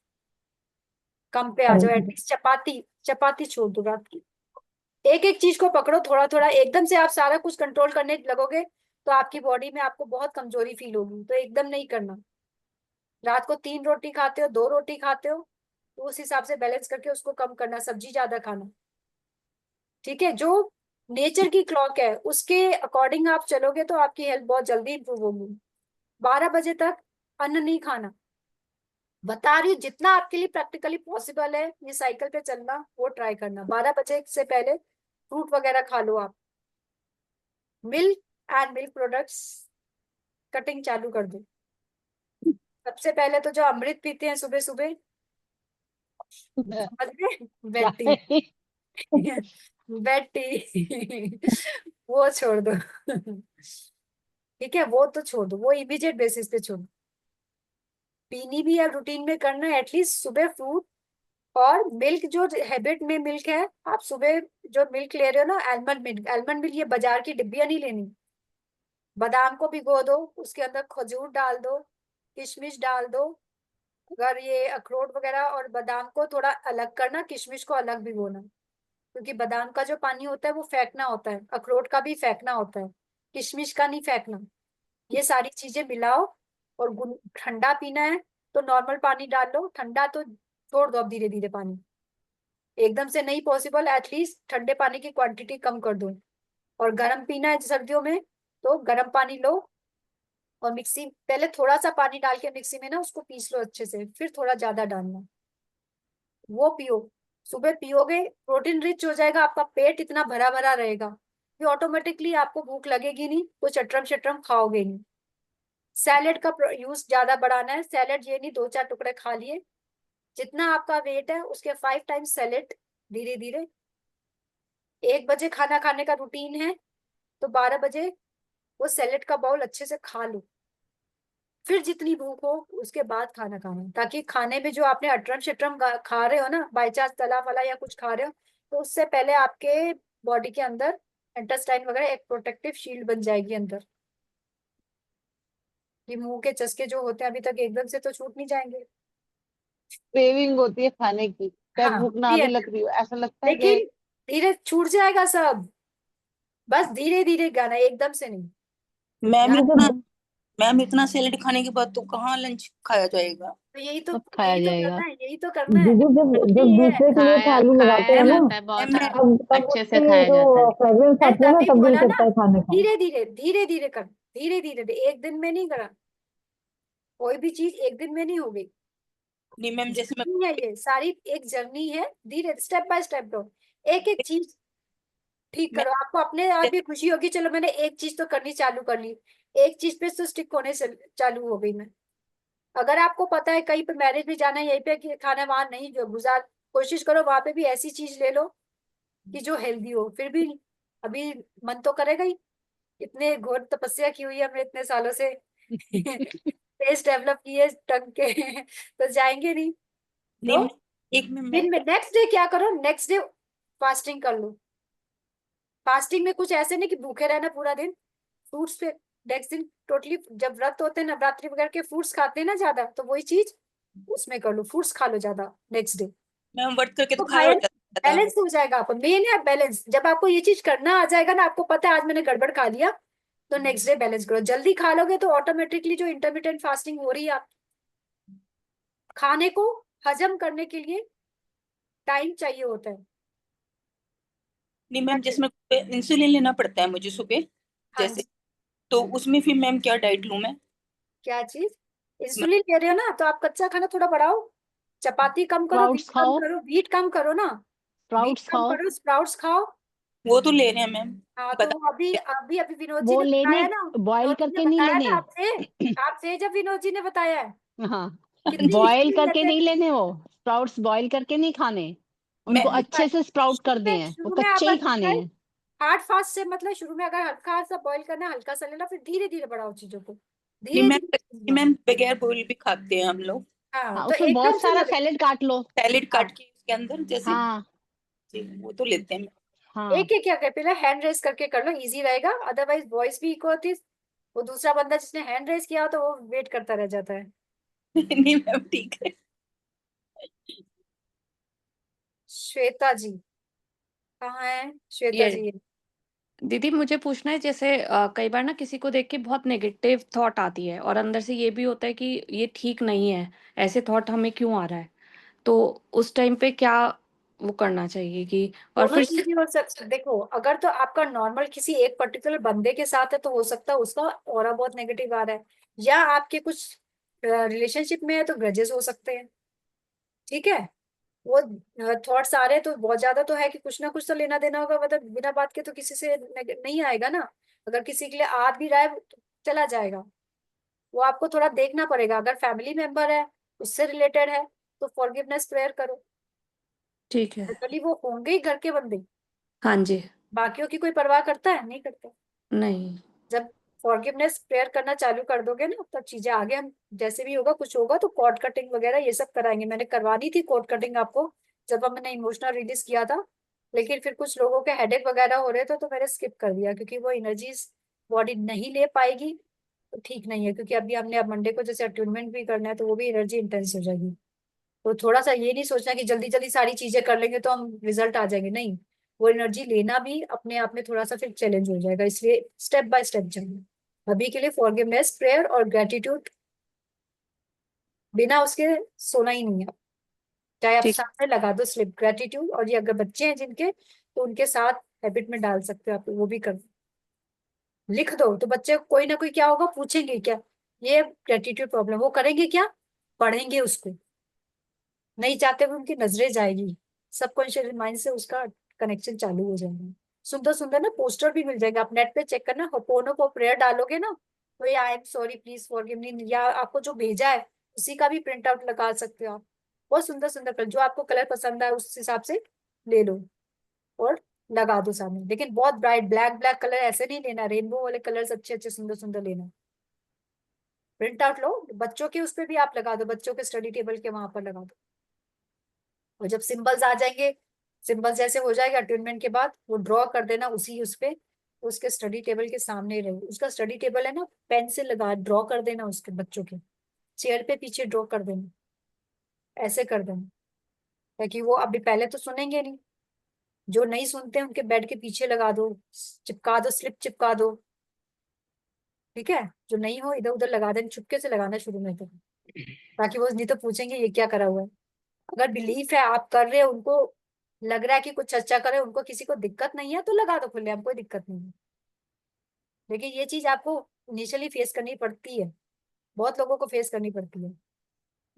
कम पे आ जाओ। एटलीस्ट चपाती, चपाती छोड़ दो रात की। एक एक चीज को पकड़ो थोड़ा थोड़ा, एकदम से आप सारा कुछ कंट्रोल करने लगोगे तो आपकी बॉडी में आपको बहुत कमजोरी फील होगी, तो एकदम नहीं करना। रात को 3 रोटी खाते हो, 2 रोटी खाते हो, तो उस हिसाब से बैलेंस करके उसको कम करना, सब्जी ज्यादा खाना। ठीक है, जो नेचर की क्लॉक है उसके अकॉर्डिंग आप चलोगे तो आपकी हेल्थ बहुत जल्दी इंप्रूव होगी। 12 बजे तक अन्न नहीं खाना, बता रही हूँ, जितना आपके लिए प्रैक्टिकली पॉसिबल है ये साइकिल पे चलना वो ट्राई करना। 12 बजे से पहले फ्रूट वगैरह खा लो आप। Milk and milk products cutting चालू कर दो। सबसे पहले तो जो अमृत पीते हैं सुबह सुबह, समझ गए, बेड टी, बेड टी वो छोड़ दो। ठीक है, वो तो छोड़ दो, वो इमीडिएट बेसिस पे छोड़ दो। पीनी भी है रूटीन में करना है, एटलीस्ट सुबह फ्रूट और मिल्क जो हैबिट में मिल्क है, आप सुबह जो मिल्क ले रहे हो ना, आलमंड मिल्क, ये बाजार की डिब्बियां नहीं लेनी। बादाम को भिगो दो, उसके अंदर खजूर डाल दो, किशमिश डाल दो। अगर ये अखरोट वगैरह और बादाम को थोड़ा अलग करना, किशमिश को अलग भिगोना, क्योंकि बादाम का जो पानी होता है वो फेंकना होता है, अखरोट का भी फेंकना होता है, किशमिश का नहीं फेंकना। ये सारी चीजें मिलाओ और ठंडा पीना है तो नॉर्मल पानी डाल लो, ठंडा तो छोड़ दो अब धीरे धीरे पानी, एकदम से नहीं पॉसिबल, एटलीस्ट ठंडे पानी की क्वांटिटी कम कर दो। और गर्म पीना है सर्दियों में तो गर्म पानी लो, और मिक्सी पहले थोड़ा सा पानी डाल के मिक्सी में ना उसको पीस लो अच्छे से, फिर थोड़ा ज्यादा डालना, वो पियो। सुबह पियोगे प्रोटीन रिच हो जाएगा, आपका पेट इतना भरा भरा रहेगा, फिर ऑटोमेटिकली आपको भूख लगेगी नहीं, कुछ अटरम शटरम खाओगे नहीं। सैलेड का यूज ज्यादा बढ़ाना है, सैलेड ये नहीं 2-4 टुकड़े खा लिए, जितना आपका वेट है उसके 5 टाइम्स सैलेड धीरे धीरे। 1 बजे खाना खाने का रूटीन है तो 12 बजे वो सैलेड का बाउल अच्छे से खा लो, फिर जितनी भूख हो उसके बाद खाना खाना, ताकि खाने में जो आपने अटरम शटरम खा रहे हो ना, बाई चांस तला फला या कुछ खा रहे हो, तो उससे पहले आपके बॉडी के अंदर इंटेस्टाइन वगैरह एक प्रोटेक्टिव शील्ड बन जाएगी अंदर, कि मुंह के चस्के जो होते हैं अभी तक एकदम से तो छूट नहीं जाएंगे। क्रेविंग होती है खाने की, चाहे हाँ भूख ना भी लग रही हो, ऐसा लगता है कि लेकिन धीरे छूट जाएगा सब, बस धीरे धीरे गाना, एकदम से नहीं। मैम इतना सैलेड खाने के बाद तो कहाँ लंच खाया जाएगा। तो यही तो कब खाया जाएगा। करना है, यही तो करना है। दीदी जब जब ये है दूसरे के लिए खाया थाली लगाते खाया हैं ना, जाता है, बहुत तब अच्छे से उसकी खाया जो जाता है। फ्रेग्रेंस मैं आती है ना, तभी तब दिल बोला ना, करता है खाने का। धीरे धीरे कर, धीरे धीरे, एक दिन में नहीं करा, कोई भी चीज एक दिन में नहीं होगी। नहीं मैम, जैसे मैं नहीं है, ये सारी एक जर्नी है, धीरे स्टेप बाय स्टेप लो, एक एक चीज ठीक मैं करो, आपको अपने आप भी खुशी होगी, चलो मैंने एक चीज तो करनी चालू कर ली, एक चीज पे तो स्टिक होने से चालू हो गई मैं। अगर आपको पता है कहीं पे मैरिज में जाना है, यहीं पे खाना, वहां नहीं, जो गुजार कोशिश करो वहां पे भी ऐसी चीज ले लो कि जो हेल्दी हो, फिर भी अभी मन तो करेगा ही, इतने घोर तपस्या की हुई है हमने इतने सालों से टेस्ट डेवलप किए टंग के तो जाएंगे नहीं। नहीं तो एक में दिन में नेक्स्ट डे क्या करो, नेक्स्ट डे फास्टिंग कर लो। फास्टिंग में कुछ ऐसे नहीं कि भूखे रहना पूरा दिन, फ्रूट्स पे नेक्स्ट दिन टोटली, जब व्रत होते हैं नवरात्रि वगैरह के, फ्रूट्स खाते हैं ना ज्यादा, तो वही चीज उसमें कर लो, फ्रूट्स खा लो ज्यादा नेक्स्ट डे, मैम वर्क करके तो तो खाया हो जाता था। बैलेंस हो जाएगा। आपको मेन है बैलेंस, जब आपको ये चीज करना आ जाएगा ना, आपको पता है आज मैंने गड़बड़ खा लिया, तो नेक्स्ट डे बैलेंस करो। जल्दी खा लोगे तो ऑटोमेटिकली जो इंटरमिटेंट फास्टिंग हो रही है, आप खाने को हजम करने के लिए टाइम चाहिए होता है। नहीं मैम, जैसे मैं इंसुलिन लेना पड़ता है मुझे सुबह हाँ जैसे, जी, तो उसमें फिर मैम क्या डाइट लूं मैं। क्या चीज, इंसुलिन ले रहे हो ना, तो आप कच्चा खाना थोड़ा बढ़ाओ, चपाती कम करो, स्प्राउट्स खाओ, वीट कम करो ना, वीट स्प्राउट्स कम खाओ। करो, स्प्राउट्स खाओ। वो तो ले रहे हैं मैम, हाँ तो बता। अभी अभी अभी विनोद जी वो ने लेने, बताया ना, बॉईल विनोद जी ने करके नहीं बताया लेने। ना आपसे जब विनोद जी ने बताया है हाँ, कितनी बॉईल इंसुलिन करके लेते नहीं हैं। लेने, वो स्प्राउट्स बॉईल करके नहीं खाने, मैं उनको अच्छे से स्प्राउट कर दिए हैं, वो शुरू में कच्चे आप ही खाने हैं। हार्ड फास्ट से मतलब, शुरू में अगर हल्का सा बॉईल करना है, हल्का सा लेना, फिर धीरे धीरे बढ़ाओ चीजों को, नहीं धीरे मैम, धीरे। मैम बगैर बोल भी खाते हैं हम लोग। हाँ हाँ, तो उसमें एकदम बहुत से सारा मत, सैलेड काट लो। सैलेड हाँ काट के उसके अंदर जैसे, हाँ जी, वो तो लेते हैं। हाँ, एक एक क्या कर, पहले हैंड रेस करके कर लो, इजी रहेगा, अदरवाइज वॉइस भी इको होती है, वो दूसरा बंदा जिसने हैंड रेस किया हो तो वो वेट करता रह जाता है। नहीं मैम ठीक है। श्वेता जी कहाँ है, श्वेता ये जी? दीदी मुझे पूछना है, जैसे कई बार ना किसी को देख के बहुत नेगेटिव थॉट आती है और अंदर से ये भी होता है कि ये ठीक नहीं है, ऐसे थॉट हमें क्यों आ रहा है, तो उस टाइम पे क्या वो करना चाहिए कि, और दोनों फिर चीजें हो सकती, देखो अगर तो आपका नॉर्मल किसी एक पर्टिकुलर बंदे के साथ है तो हो सकता है उसका ऑरा बहुत नेगेटिव आ रहा है, या आपके कुछ रिलेशनशिप में है तो ग्रजेस हो सकते हैं, ठीक है। वो थॉट्स आ रहे हैं तो बहुत ज्यादा तो है कि कुछ ना कुछ तो लेना देना होगा, मतलब बिना बात के तो किसी से नहीं आएगा ना, अगर किसी के लिए आ भी रहा है तो चला जाएगा, वो आपको थोड़ा देखना पड़ेगा। अगर फैमिली मेंबर है, उससे रिलेटेड है, तो फॉरगिवनेस प्रेयर करो, ठीक है। जनरली वो होंगे ही घर के बंदे, हाँ जी। बाकियों की कोई परवाह करता है, नहीं करता। नहीं। जब फॉरगिवनेस प्रेयर करना चालू कर दोगे ना, तब चीजें आगे, हम जैसे भी होगा, कुछ होगा तो कॉर्ड कटिंग वगैरह ये सब कराएंगे, मैंने करवानी थी कॉर्ड कटिंग आपको, जब हमने इमोशनल रिलीज किया था, लेकिन फिर कुछ लोगों के हेडेक वगैरह हो रहे थे तो मैंने स्किप कर दिया, क्योंकि वो एनर्जीज बॉडी नहीं ले पाएगी तो ठीक नहीं है। क्योंकि अभी हमने अब मंडे को जैसे अट्यूनमेंट भी करना है तो वो भी एनर्जी इंटेंस हो जाएगी। तो थोड़ा सा ये नहीं सोचना कि जल्दी जल्दी सारी चीजें कर लेंगे तो हम रिजल्ट आ जाएंगे, नहीं, वो एनर्जी लेना भी अपने आप में थोड़ा सा फिर चैलेंज हो जाएगा। इसलिए स्टेप बाय स्टेप जाएंगे। अभी के लिए फॉरगिवनेस, प्रेयर और ग्रेटिट्यूड, बिना उसके सोना ही नहीं है। चाहे आप ठीक। सामने लगा दो स्लिप ग्रेटिट्यूड, और ये अगर बच्चे हैं जिनके, तो उनके साथ हैबिट में डाल सकते हो आप, वो भी कर लिख दो। तो बच्चे कोई ना कोई क्या होगा, पूछेंगे क्या ये ग्रेटिट्यूड प्रॉब्लम, वो करेंगे क्या, पढ़ेंगे उसको, नहीं चाहते हुए उनकी नजरें जाएगी, सबकॉन्शियस माइंड से उसका कनेक्शन चालू हो जाएगा। सुंदर सुंदर ना पोस्टर भी मिल जाएगा, आप नेट पे चेक करना, होपोनो को प्रेयर डालोगे ना तो ये आई एम सॉरी प्लीज फॉरगिव मी, या आपको जो भेजा है उसी का भी प्रिंट आउट लगा सकते हो आप। बहुत सुंदर सुंदर कलर, जो आपको कलर पसंद है उस हिसाब से ले लो और लगा दो सामने। लेकिन बहुत ब्राइट ब्लैक ब्लैक कलर ऐसे नहीं लेना, रेनबो वाले कलर्स अच्छे अच्छे सुंदर सुंदर लेना। प्रिंट आउट लो, बच्चों के उस पर भी आप लगा दो, बच्चों के स्टडी टेबल के वहां पर लगा दो। और जब सिंबल्स आ जाएंगे, सिंबल्स जैसे हो जाएगा अटेनमेंट के बाद, वो ड्रॉ कर देना उसी उस पे, उसके स्टडी टेबल के सामने ही रहे। उसका स्टडी टेबल है ना, पेन से लगा ड्रॉ कर देना, उसके बच्चों के चेयर पे पीछे ड्रॉ कर देना, ऐसे कर देना, ताकि वो अभी पहले तो सुनेंगे नहीं, जो नहीं सुनते उनके बेड के पीछे लगा दो, चिपका दो, स्लिप चिपका दो, ठीक है। जो नहीं हो इधर उधर लगा देना, चुपके से लगाना शुरू में तो, ताकि वो नहीं तो पूछेंगे ये क्या करा हुआ है। अगर बिलीफ है आप कर रहे हो, उनको लग रहा है कि कुछ अच्छा करे, उनको किसी को दिक्कत नहीं है तो लगा दो खुले, कोई दिक्कत नहीं है। लेकिन ये चीज आपको इनिशियली फेस करनी पड़ती है, बहुत लोगों को फेस करनी पड़ती है,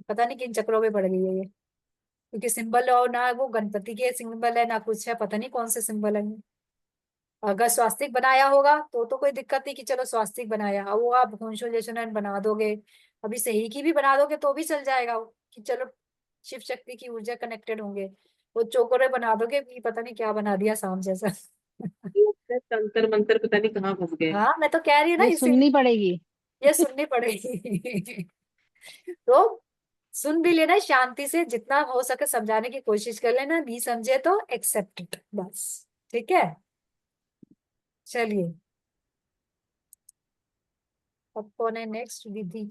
पता नहीं किन चक्रों में पड़ गई है ये। क्योंकि सिंबल और ना वो गणपति के सिंबल है ना कुछ है, पता नहीं कौन से सिंबल है ये। अगर स्वास्तिक बनाया होगा तो कोई दिक्कत नहीं कि चलो स्वास्तिक बनाया, अब वो आप कॉन्स्टेलेशन बना दोगे, अभी सही की भी बना दोगे तो भी चल जाएगा वो, कि चलो शिव शक्ति की ऊर्जा कनेक्टेड होंगे। वो चोकोरे बना दोगे कि पता नहीं क्या बना दिया सांप जैसा। तंत्र मंत्र पता नहीं कहाँ घुस गए। हाँ मैं तो कह रही हूँ ना, ये इसी सुननी पड़ेगी। ये सुननी पड़ेगी। तो सुन भी लेना शांति से, जितना हो सके समझाने की कोशिश कर लेना, नहीं समझे तो एक्सेप्ट इट, बस, ठीक है। चलिए अब कौन है नेक्स्ट, विधि।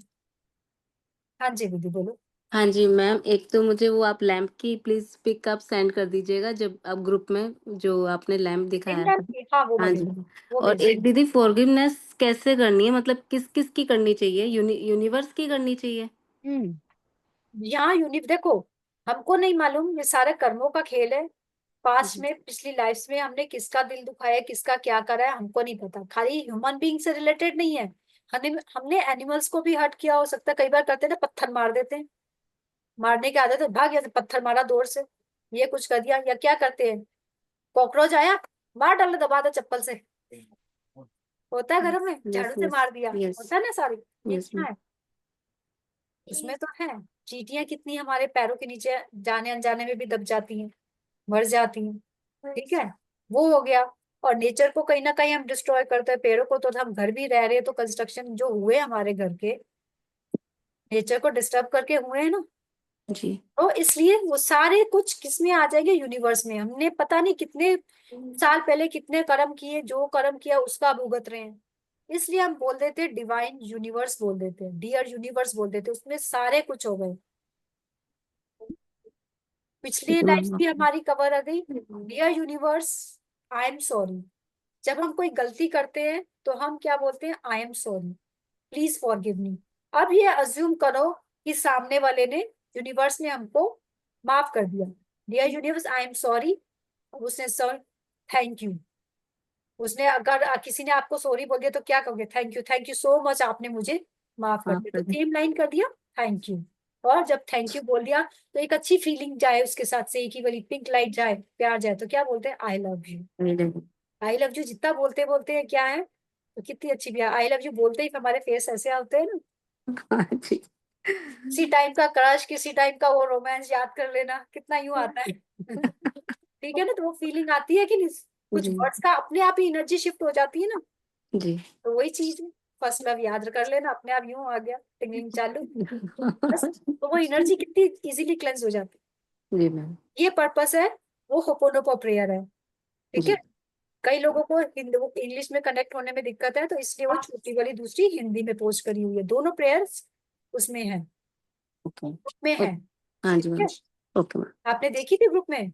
हाँ जी विधि बोलो। हाँ जी मैम, एक तो मुझे वो आप लैंप की प्लीज पिकअप सेंड कर दीजिएगा, जब आप ग्रुप में जो आपने लैंप दिखाया था। हाँ वो हाँ मैं जी। भेज दूँ, वो और भेज एक दूँ। दीदी फॉरगिवनेस कैसे करनी है, मतलब किस किस की करनी चाहिए, यूनिवर्स की करनी चाहिए? यहाँ यूनिट देखो, हमको नहीं मालूम, ये सारे कर्मों का खेल है। पास्ट में पिछली लाइफ में हमने किसका दिल दुखाया है, किसका क्या करा है, हमको नहीं पता। खाली ह्यूमन बीइंग से रिलेटेड नहीं है, हमने एनिमल्स को भी हर्ट किया हो सकता है। कई बार करते हैं ना, पत्थर मार देते हैं, मारने की आदत है, भाग गया पत्थर मारा दूर से, ये कुछ कर दिया। या क्या करते हैं, कॉकरोच आया मार डालो, दबा दो चप्पल से, होता है घरों में, झाड़ू यस से यस मार दिया, यस होता है ना सारी। ये यस क्या है, इसमें तो है। चींटियां कितनी हमारे पैरों के नीचे जाने अनजाने में भी दब जाती हैं, मर जाती हैं, ठीक है, वो हो गया। और नेचर को कहीं ना कहीं हम डिस्ट्रॉय करते हैं, पेड़ों को, तो हम घर भी रह रहे हैं तो कंस्ट्रक्शन जो हुए हमारे घर के, नेचर को डिस्टर्ब करके हुए हैं ना। जी। तो इसलिए वो सारे कुछ किसमें आ जाएंगे, यूनिवर्स में। हमने पता नहीं कितने साल पहले कितने कर्म किए, जो कर्म किया उसका भुगत रहे हैं। इसलिए हम बोल देते हैं डिवाइन यूनिवर्स, बोल देते हैं डियर यूनिवर्स, बोल देते हैं, उसमें सारे कुछ हो गए। पिछली ठीक है लाइफ मैम। भी हमारी कवर आ गई। Dear universe, I am sorry. जब हम कोई गलती करते हैं तो हम क्या बोलते हैं, आई एम सॉरी, प्लीज फॉरगिव मी। अब ये अज्यूम करो कि सामने वाले ने, यूनिवर्स ने हमको माफ कर दिया। Dear universe I am sorry, उसने सॉरी, थैंक यू। उसने अगर किसी ने आपको सॉरी बोल दिया तो क्या कहोगे, थैंक यू सो मच, आपने मुझे माफ कर माफ दिया। कर तो दी। सेम लाइन कर दिया, थैंक यू। और जब थैंक यू बोल दिया तो एक अच्छी फीलिंग जाए उसके साथ से, एक ही वाली पिंक लाइट जाए, प्यार जाए, तो क्या बोलते हैं, आई love you. I love you जितना बोलते बोलते हैं क्या है, तो कितनी अच्छी भी आई लव यू बोलते ही हमारे फेस ऐसे आते हैं ना। हाँ जी। किसी टाइम का क्रश, किसी टाइम का वो रोमांस याद कर लेना, कितना यूं आता है। ठीक है ना, तो वो फीलिंग आती है कि नहीं, कुछ जी वर्ड्स का अपने आप ही एनर्जी शिफ्ट हो जाती है ना। जी। तो वही चीज है, फर्स्ट लव याद कर लेना, अपने आप यूं आ गया टिंगिंग चालू, बस। तो वो एनर्जी कितनी इजीली क्लेंस हो जाती है। जी मैम। ये पर्पस है, वो होपोनोपो प्रेयर है। ठीक जी है। कई लोगों को इंग्लिश में कनेक्ट होने में दिक्कत है, तो इसलिए वो छोटी वाली दूसरी हिंदी में पोस्ट करी हुई है। दोनों प्रेयर्स उसमें है, ओके। में है। हाँ जी ठीक मैम। है। Okay ma'am. आपने देखी थी ग्रुप में?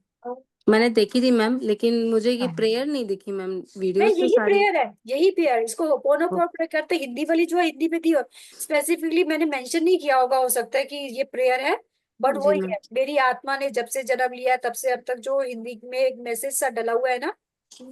मैंने देखी थी मैम, लेकिन मुझे ये हाँ। प्रेयर नहीं दिखी मैम। नहीं, वीडियोस तो यही सारी। प्रेयर है, यही प्रेयर। इसको होपोनोपो प्रेयर करते, हिंदी वाली जो है हिंदी में दी, स्पेसिफिकली मैंने मेंशन नहीं किया होगा, हो सकता है कि ये प्रेयर है, बट जी वही मैम। है। मेरी आत्मा ने जब से जन्म लिया तब से अब तक जो हिंदी में एक मैसेज सा डला हुआ है ना,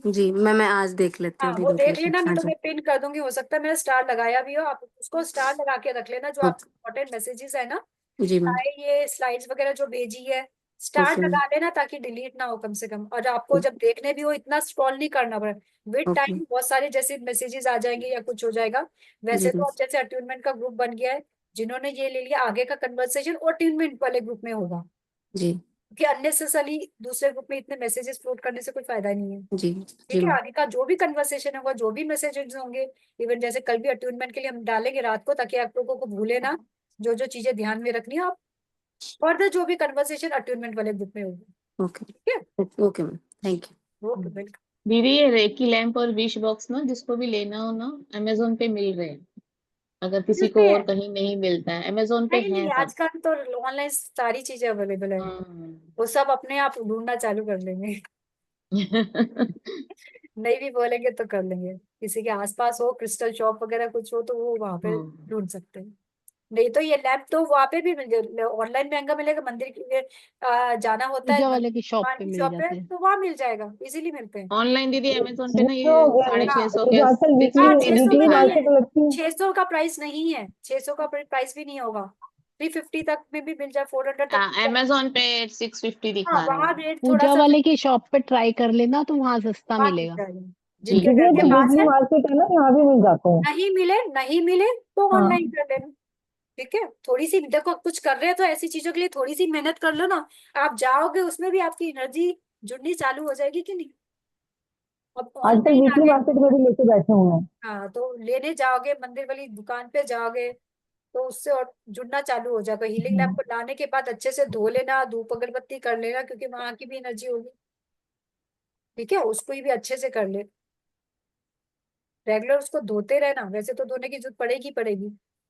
जी मैं आज देख लेती हाँ हूँ, अभी वो देख देख लेती हूँ। लेना। मैं हाँ जी। तुम्हें पिन कर दूंगी, हो सकता है मैंने स्टार लगाया भी हो, आप उसको स्टार लगा के रख लेना। जो आपके ओके। इम्पोर्टेंट मैसेजेस है ना, जी मैम। चाहे ये स्लाइड्स वगैरह जो भेजी है, स्टार ओके मैम। लगा लेना ताकि डिलीट ना हो कम से कम। और आपको जब देखने भी हो, इतना स्क्रॉल नहीं करना पड़े। With okay. टाइम बहुत सारे जैसे मैसेजेस आ जाएंगे या कुछ हो जाएगा। जी वैसे तो मैम। अब जैसे अट्यूनमेंट का ग्रुप बन गया है, जिन्होंने ये ले लिया, आगे का कन्वर्सेशन अट्यूनमेंट वाले ग्रुप में होगा, जी क्योंकि अननेसेसरली दूसरे ग्रुप में इतने मैसेजेस फ्लोट करने से कोई फायदा नहीं है। जी। जी ठीक है। मैम। आगे का जो भी कन्वर्सेशन होगा, जो भी मैसेजेस होंगे, इवन जैसे कल भी अट्यूनमेंट के लिए हम डालेंगे रात को, ताकि आप लोगों को भूले ना, जो जो चीजें ध्यान में रखनी है आप, फर्दर जो भी कन्वर्सेशन अट्यूनमेंट वाले ग्रुप में होगी। ओके। ठीक है। Okay ma'am, thank you. Okay, welcome. दीदी ये रेकी लैंप और विश बॉक्स ना, जिसको भी लेना हो ना, अमेजोन पे मिल रहे हैं। अगर किसी मिलते को और हैं। कहीं नहीं मिलता है, अमेजोन पे नहीं है नहीं, सब। आजकल तो ऑनलाइन सारी चीजें अवेलेबल है। हाँ। वो सब अपने आप ढूंढना चालू कर लेंगे। नहीं भी बोलेंगे तो कर लेंगे। किसी के आसपास हो, क्रिस्टल शॉप वगैरह कुछ हो, तो वो वहां पे हाँ। ढूंढ सकते हैं। नहीं तो ये लैंप तो वहां पे भी मिल जाए, ऑनलाइन महंगा मिलेगा। मंदिर के लिए जाना होता है, पूजा वाले की शॉप भगवान पे की मिल शॉप पे, जाते हैं। तो वहाँ मिल जाएगा, इजीली मिलते हैं। ऑनलाइन दीदी अमेजोन पे ये ना जो ये हाँ 650 ये के जो आजकल 650 600 वीकली का दिखा नहीं रहे मार्केट हैं। है। लगती है। 600 का प्राइस नहीं है, 600 का प्राइस भी नहीं होगा। 350 तक में भी मिल जाए, 400 तक मिल जाए। अमेजोन पे 650 हाँ, दिखा रहे वहाँ हैं। रेट थोड़ा पूजा सा वाले की शॉप पे ट्राई कर लेना, तो वहां सस्ता वहाँ मिल मिलेगा। जाएगा। जी जिनके ये घर के जो पास वीकली है, मार्केट है ना, यहाँ भी मिल जाते हैं। नहीं मिले, नहीं मिले तो हाँ। ऑनलाइन कर लेना। ठीक है। थोड़ी सी देखो, कुछ कर रहे हो तो ऐसी चीजों के लिए थोड़ी सी मेहनत कर लो ना। आप जाओगे, उसमें भी आपकी एनर्जी जुड़नी चालू हो जाएगी कि नहीं। अब आजकल ऑनलाइन आ वीकली गए। मार्केट में भी लेके बैठे हुए हैं। हाँ, तो लेने जाओगे, मंदिर वाली दुकान पे जाओगे, तो उससे और जुड़ना चालू हो जाएगा। हीलिंग लैम्प को लाने के बाद अच्छे से धो लेना, धूप अगरबत्ती कर लेना, क्योंकि वहां की भी एनर्जी होगी। ठीक है। उसको भी अच्छे से कर ले। रेगुलर उसको धोते रहना। वैसे तो धोने की जरूरत पड़ेगी पड़ेगी,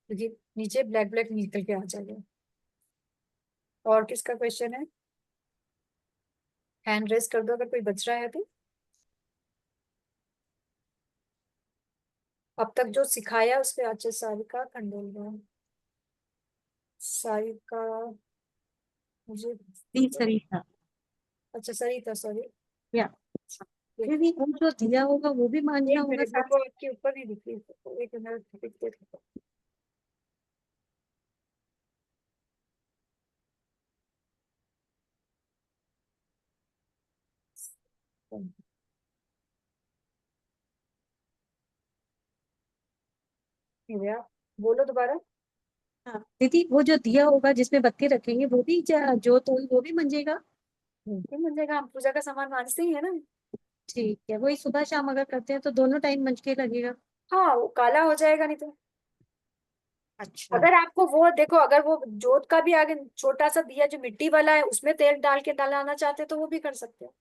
क्योंकि नीचे ब्लैक ब्लैक निकल के आ जाएगा। और किसका क्वेश्चन है? हैंड रेस कर दो अगर कोई बच रहा है तो। अब तक जो सिखाया उसके अच्छे सारिका खंडोलवा, सारिका, मुझे सरिता अच्छा सरिता, सॉरी। या दीदी वो जो दिया होगा वो भी मांझना एक होगा मिनट, साथ आपको आपके ऊपर नहीं दिख रही, एक मिनट दिखते। बोलो दोबारा। हाँ दीदी, वो जो दिया होगा जिसमें बत्ती रखेंगे वो भी जो तो वो भी मंजेगा। बिल्कुल मिल जाएगा, हम पूजा का सामान मांझते ही है ना। ठीक है, वही सुबह शाम अगर करते हैं तो दोनों टाइम मंज के लगेगा। हाँ, वो काला हो जाएगा नहीं तो। अच्छा। अगर आपको वो देखो, अगर वो जोत का भी आगे छोटा सा दिया जो मिट्टी वाला है, उसमें तेल डाल के डलाना चाहते तो वो भी कर सकते हो।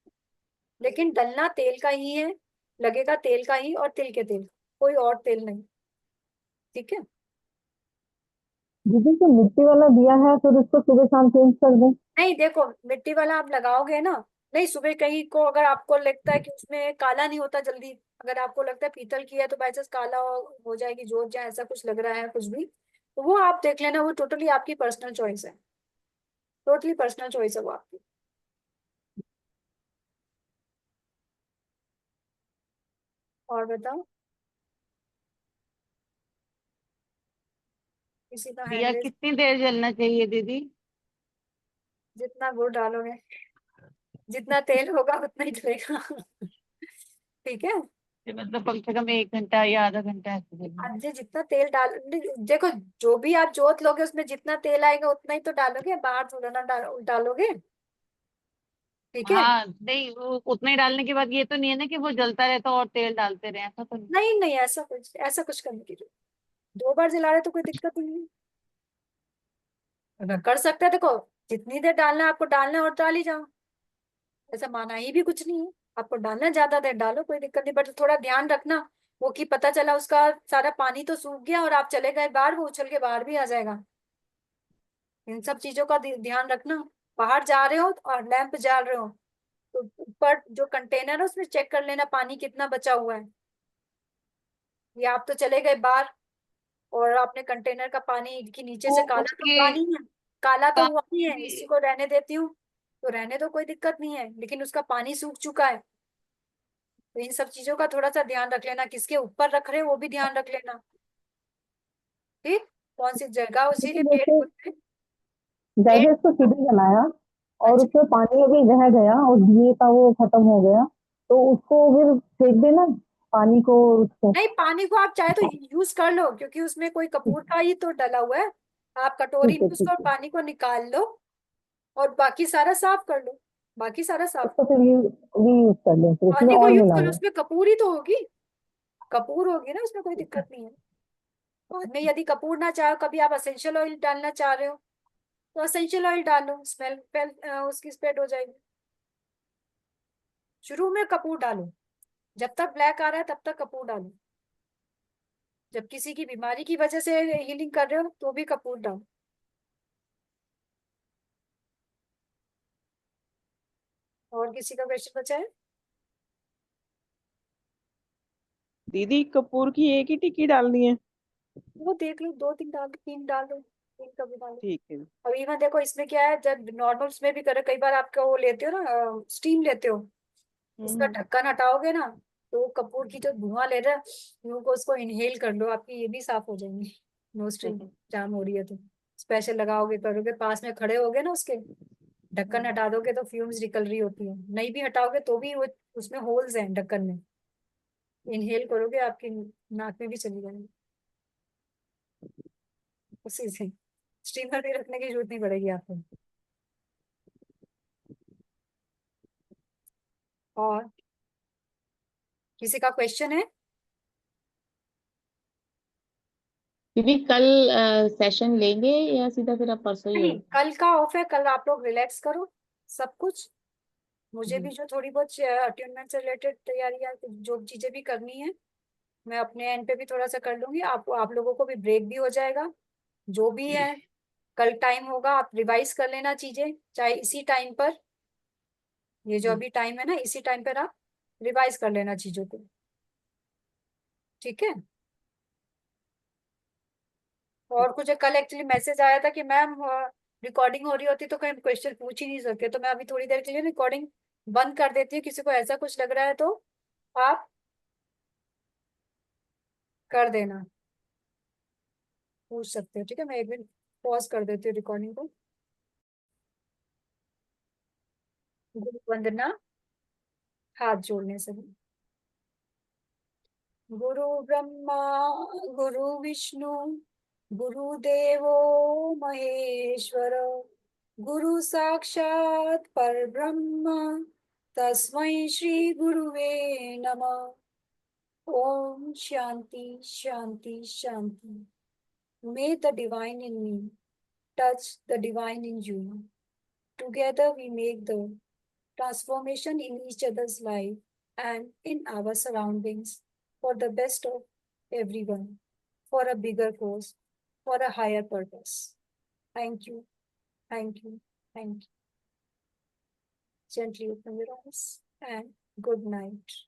लेकिन डलना तेल का ही है, लगेगा तेल का ही, और तिल के तेल, कोई और तेल नहीं। ठीक है। दीदी जो मिट्टी वाला दिया है, फिर उसको सुबह शाम चेंज कर दें। नहीं देखो, मिट्टी वाला आप लगाओगे ना, नहीं सुबह कहीं को अगर आपको लगता है कि उसमें काला नहीं होता जल्दी, अगर आपको लगता है पीतल की है तो बाई चांस काला हो जाएगी जोत, या ऐसा कुछ लग रहा है कुछ भी, तो वो आप देख लेना। वो टोटली आपकी पर्सनल चॉइस है, टोटली पर्सनल चॉइस है वो आपकी। और बताओ, किसी का हैंड दिया रेस? कितनी देर जलना चाहिए दीदी? जितना गुड़ डालोगे, जितना तेल होगा उतना ही जलेगा। ठीक है। मतलब कम से कम 1 घंटा या आधा घंटा ऐसे जलना? अब जी जितना तेल डाल, देखो जो भी आप जोत लोगे उसमें जितना तेल आएगा उतना ही तो डालोगे, बाहर थोड़ा ना डालोगे। ठीक है। हाँ नहीं, वो उतना ही डालने के बाद ये तो नहीं है ना कि वो जलता रहता और तेल डालते रहे, ऐसा तो नहीं? नहीं नहीं, ऐसा कुछ करने की जरूरत। 2 बार जला रहे तो कोई दिक्कत नहीं है। अगर कर सकते हैं, देखो जितनी देर डालना है आपको डालना है और डाल ही जाओ, ऐसा माना ही भी कुछ नहीं है। आपको डालना है, ज्यादा देर डालो, कोई दिक्कत नहीं, बट थोड़ा ध्यान रखना वो कि पता चला उसका सारा पानी तो सूख गया और आप चले गए बाहर, वो उछल के बाहर भी आ जाएगा। इन सब चीजों का ध्यान रखना। बाहर जा रहे हो और लैंप जला रहे हो तो ऊपर जो कंटेनर है उसमें चेक कर लेना पानी कितना बचा हुआ है। ये आप तो चले गए बाहर और आपने कंटेनर का पानी की नीचे से काला तो हुआ नहीं है, काला तो हुआ नहीं है, इसी को रहने देती हूँ तो रहने दो, कोई दिक्कत नहीं है, लेकिन उसका पानी सूख चुका है। तो इन सब चीजों का थोड़ा सा ध्यान रख लेना, किसके ऊपर रख रहे हो वो भी ध्यान रख लेना। ठीक, कौन सी जगह उसी के पेड़ जैसे जैसे इसको सीढ़ी बनाया और अच्छा। उसमें पानी अभी रह गया और दिए का वो खत्म हो गया तो उसको फिर फेंक देना पानी को उसको। नहीं, पानी को आप चाहे तो यूज कर लो क्योंकि उसमें कोई कपूर का ही तो डला हुआ है। आप कटोरी ठीक में है उसको ठीक है, पानी को निकाल लो और बाकी सारा साफ कर लो, बाकी सारा साफ। उसको फिर यूज कर लें, फिर उसमें पानी को और यूज मिला करो, लो। उसमें कपूर ही तो होगी, कपूर होगी ना उसमें, कोई दिक्कत नहीं है। बाद में यदि कपूर ना चाहो, कभी आप असेंशियल ऑयल डालना चाह रहे हो तो असेंशियल ऑयल डालो, स्मेल उसकी स्प्रेड हो जाएगी। शुरू में कपूर डालो, जब तक ब्लैक आ रहा है तब तक कपूर डालो। जब किसी की बीमारी की वजह से हीलिंग कर रहे हो तो भी कपूर डालो। और किसी का क्वेश्चन बचा है? दीदी कपूर की एक ही टिक्की डालनी है? वो देख लो, 2-3 डाल दो, 3 डाल दो, 3 कभी डालो। ठीक है। अब इवन देखो इसमें क्या है, जब नॉर्मल उसमें भी करे, कई बार आपका वो लेते हो ना, स्टीम लेते हो, इसका ढक्कन हटाओगे ना तो वो कपूर की जो धुआं ले रहा है को उसको इनहेल कर लो, आपकी ये भी साफ हो जाएंगी। नोस्ट्रिल जाम हो रही है तो स्पेशल लगाओगे, करोगे, पास में खड़े होगे ना उसके, ढक्कन हटा दोगे तो फ्यूम्स निकल रही होती है, नहीं भी हटाओगे तो भी वो उसमें होल्स हैं ढक्कन में, इनहेल करोगे आपकी नाक में भी चली जाएंगी। उसी से स्टीमर भी रखने की जरूरत नहीं पड़ेगी आपको। और किसी का क्वेश्चन है? दीदी कल सेशन लेंगे या सीधा फिर आप परसों ही नहीं, होगा? कल का ऑफ है, कल आप लोग रिलैक्स करो सब कुछ। मुझे भी जो थोड़ी बहुत अटेनमेंट से रिलेटेड तैयारियां जो चीजें भी करनी है मैं अपने एंड पे भी थोड़ा सा कर लूंगी, आप लोगों को भी ब्रेक भी हो जाएगा। जो भी है कल टाइम होगा, आप रिवाइज कर लेना चीजें, चाहे इसी टाइम पर, ये जो अभी टाइम है ना इसी टाइम पर आप रिवाइज कर लेना चीजों को, ठीक है। और कुछ कल एक्चुअली मैसेज आया था कि मैम रिकॉर्डिंग हो रही होती तो कोई क्वेश्चन पूछ ही नहीं सकते, तो मैं अभी थोड़ी देर के लिए रिकॉर्डिंग बंद कर देती हूँ, किसी को ऐसा कुछ लग रहा है तो आप कर देना, पूछ सकते हो, ठीक है। मैं एक मिनट पॉज कर देती हूँ रिकॉर्डिंग को। गुरु वंदना, हाथ जोड़ने से। गुरु ब्रह्मा गुरु विष्णु गुरुदेवो महेश्वर, गुरु साक्षात परब्रह्म तस्मै श्री गुरुवे नमः। ओम शांति शांति शांति। May the divine in me touch the divine in you. Together we make the transformation in each other's life and in our surroundings for the best of everyone, for a bigger cause, for a higher purpose. Thank you, thank you, thank you. Gently open your eyes and good night.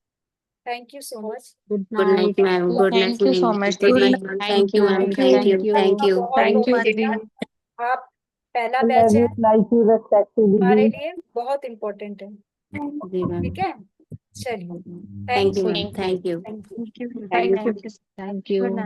Thank you so much. Good night, ma'am. Good night, Thank you so ma'am. much, Good दीदी। night, ma'am. Thank you, ma'am. Thank you. Thank you. बहुत बहुत दीदी। धन्यवाद। आप पहला I batch love है, you, like you, respect you, हमारे दीदी। लिए बहुत इम्पोर्टेंट है, जी मैम। ठीक है। चलिए, Thank you, you. ma'am. Thank you. Thank you. Thank you. Thank you. Thank you.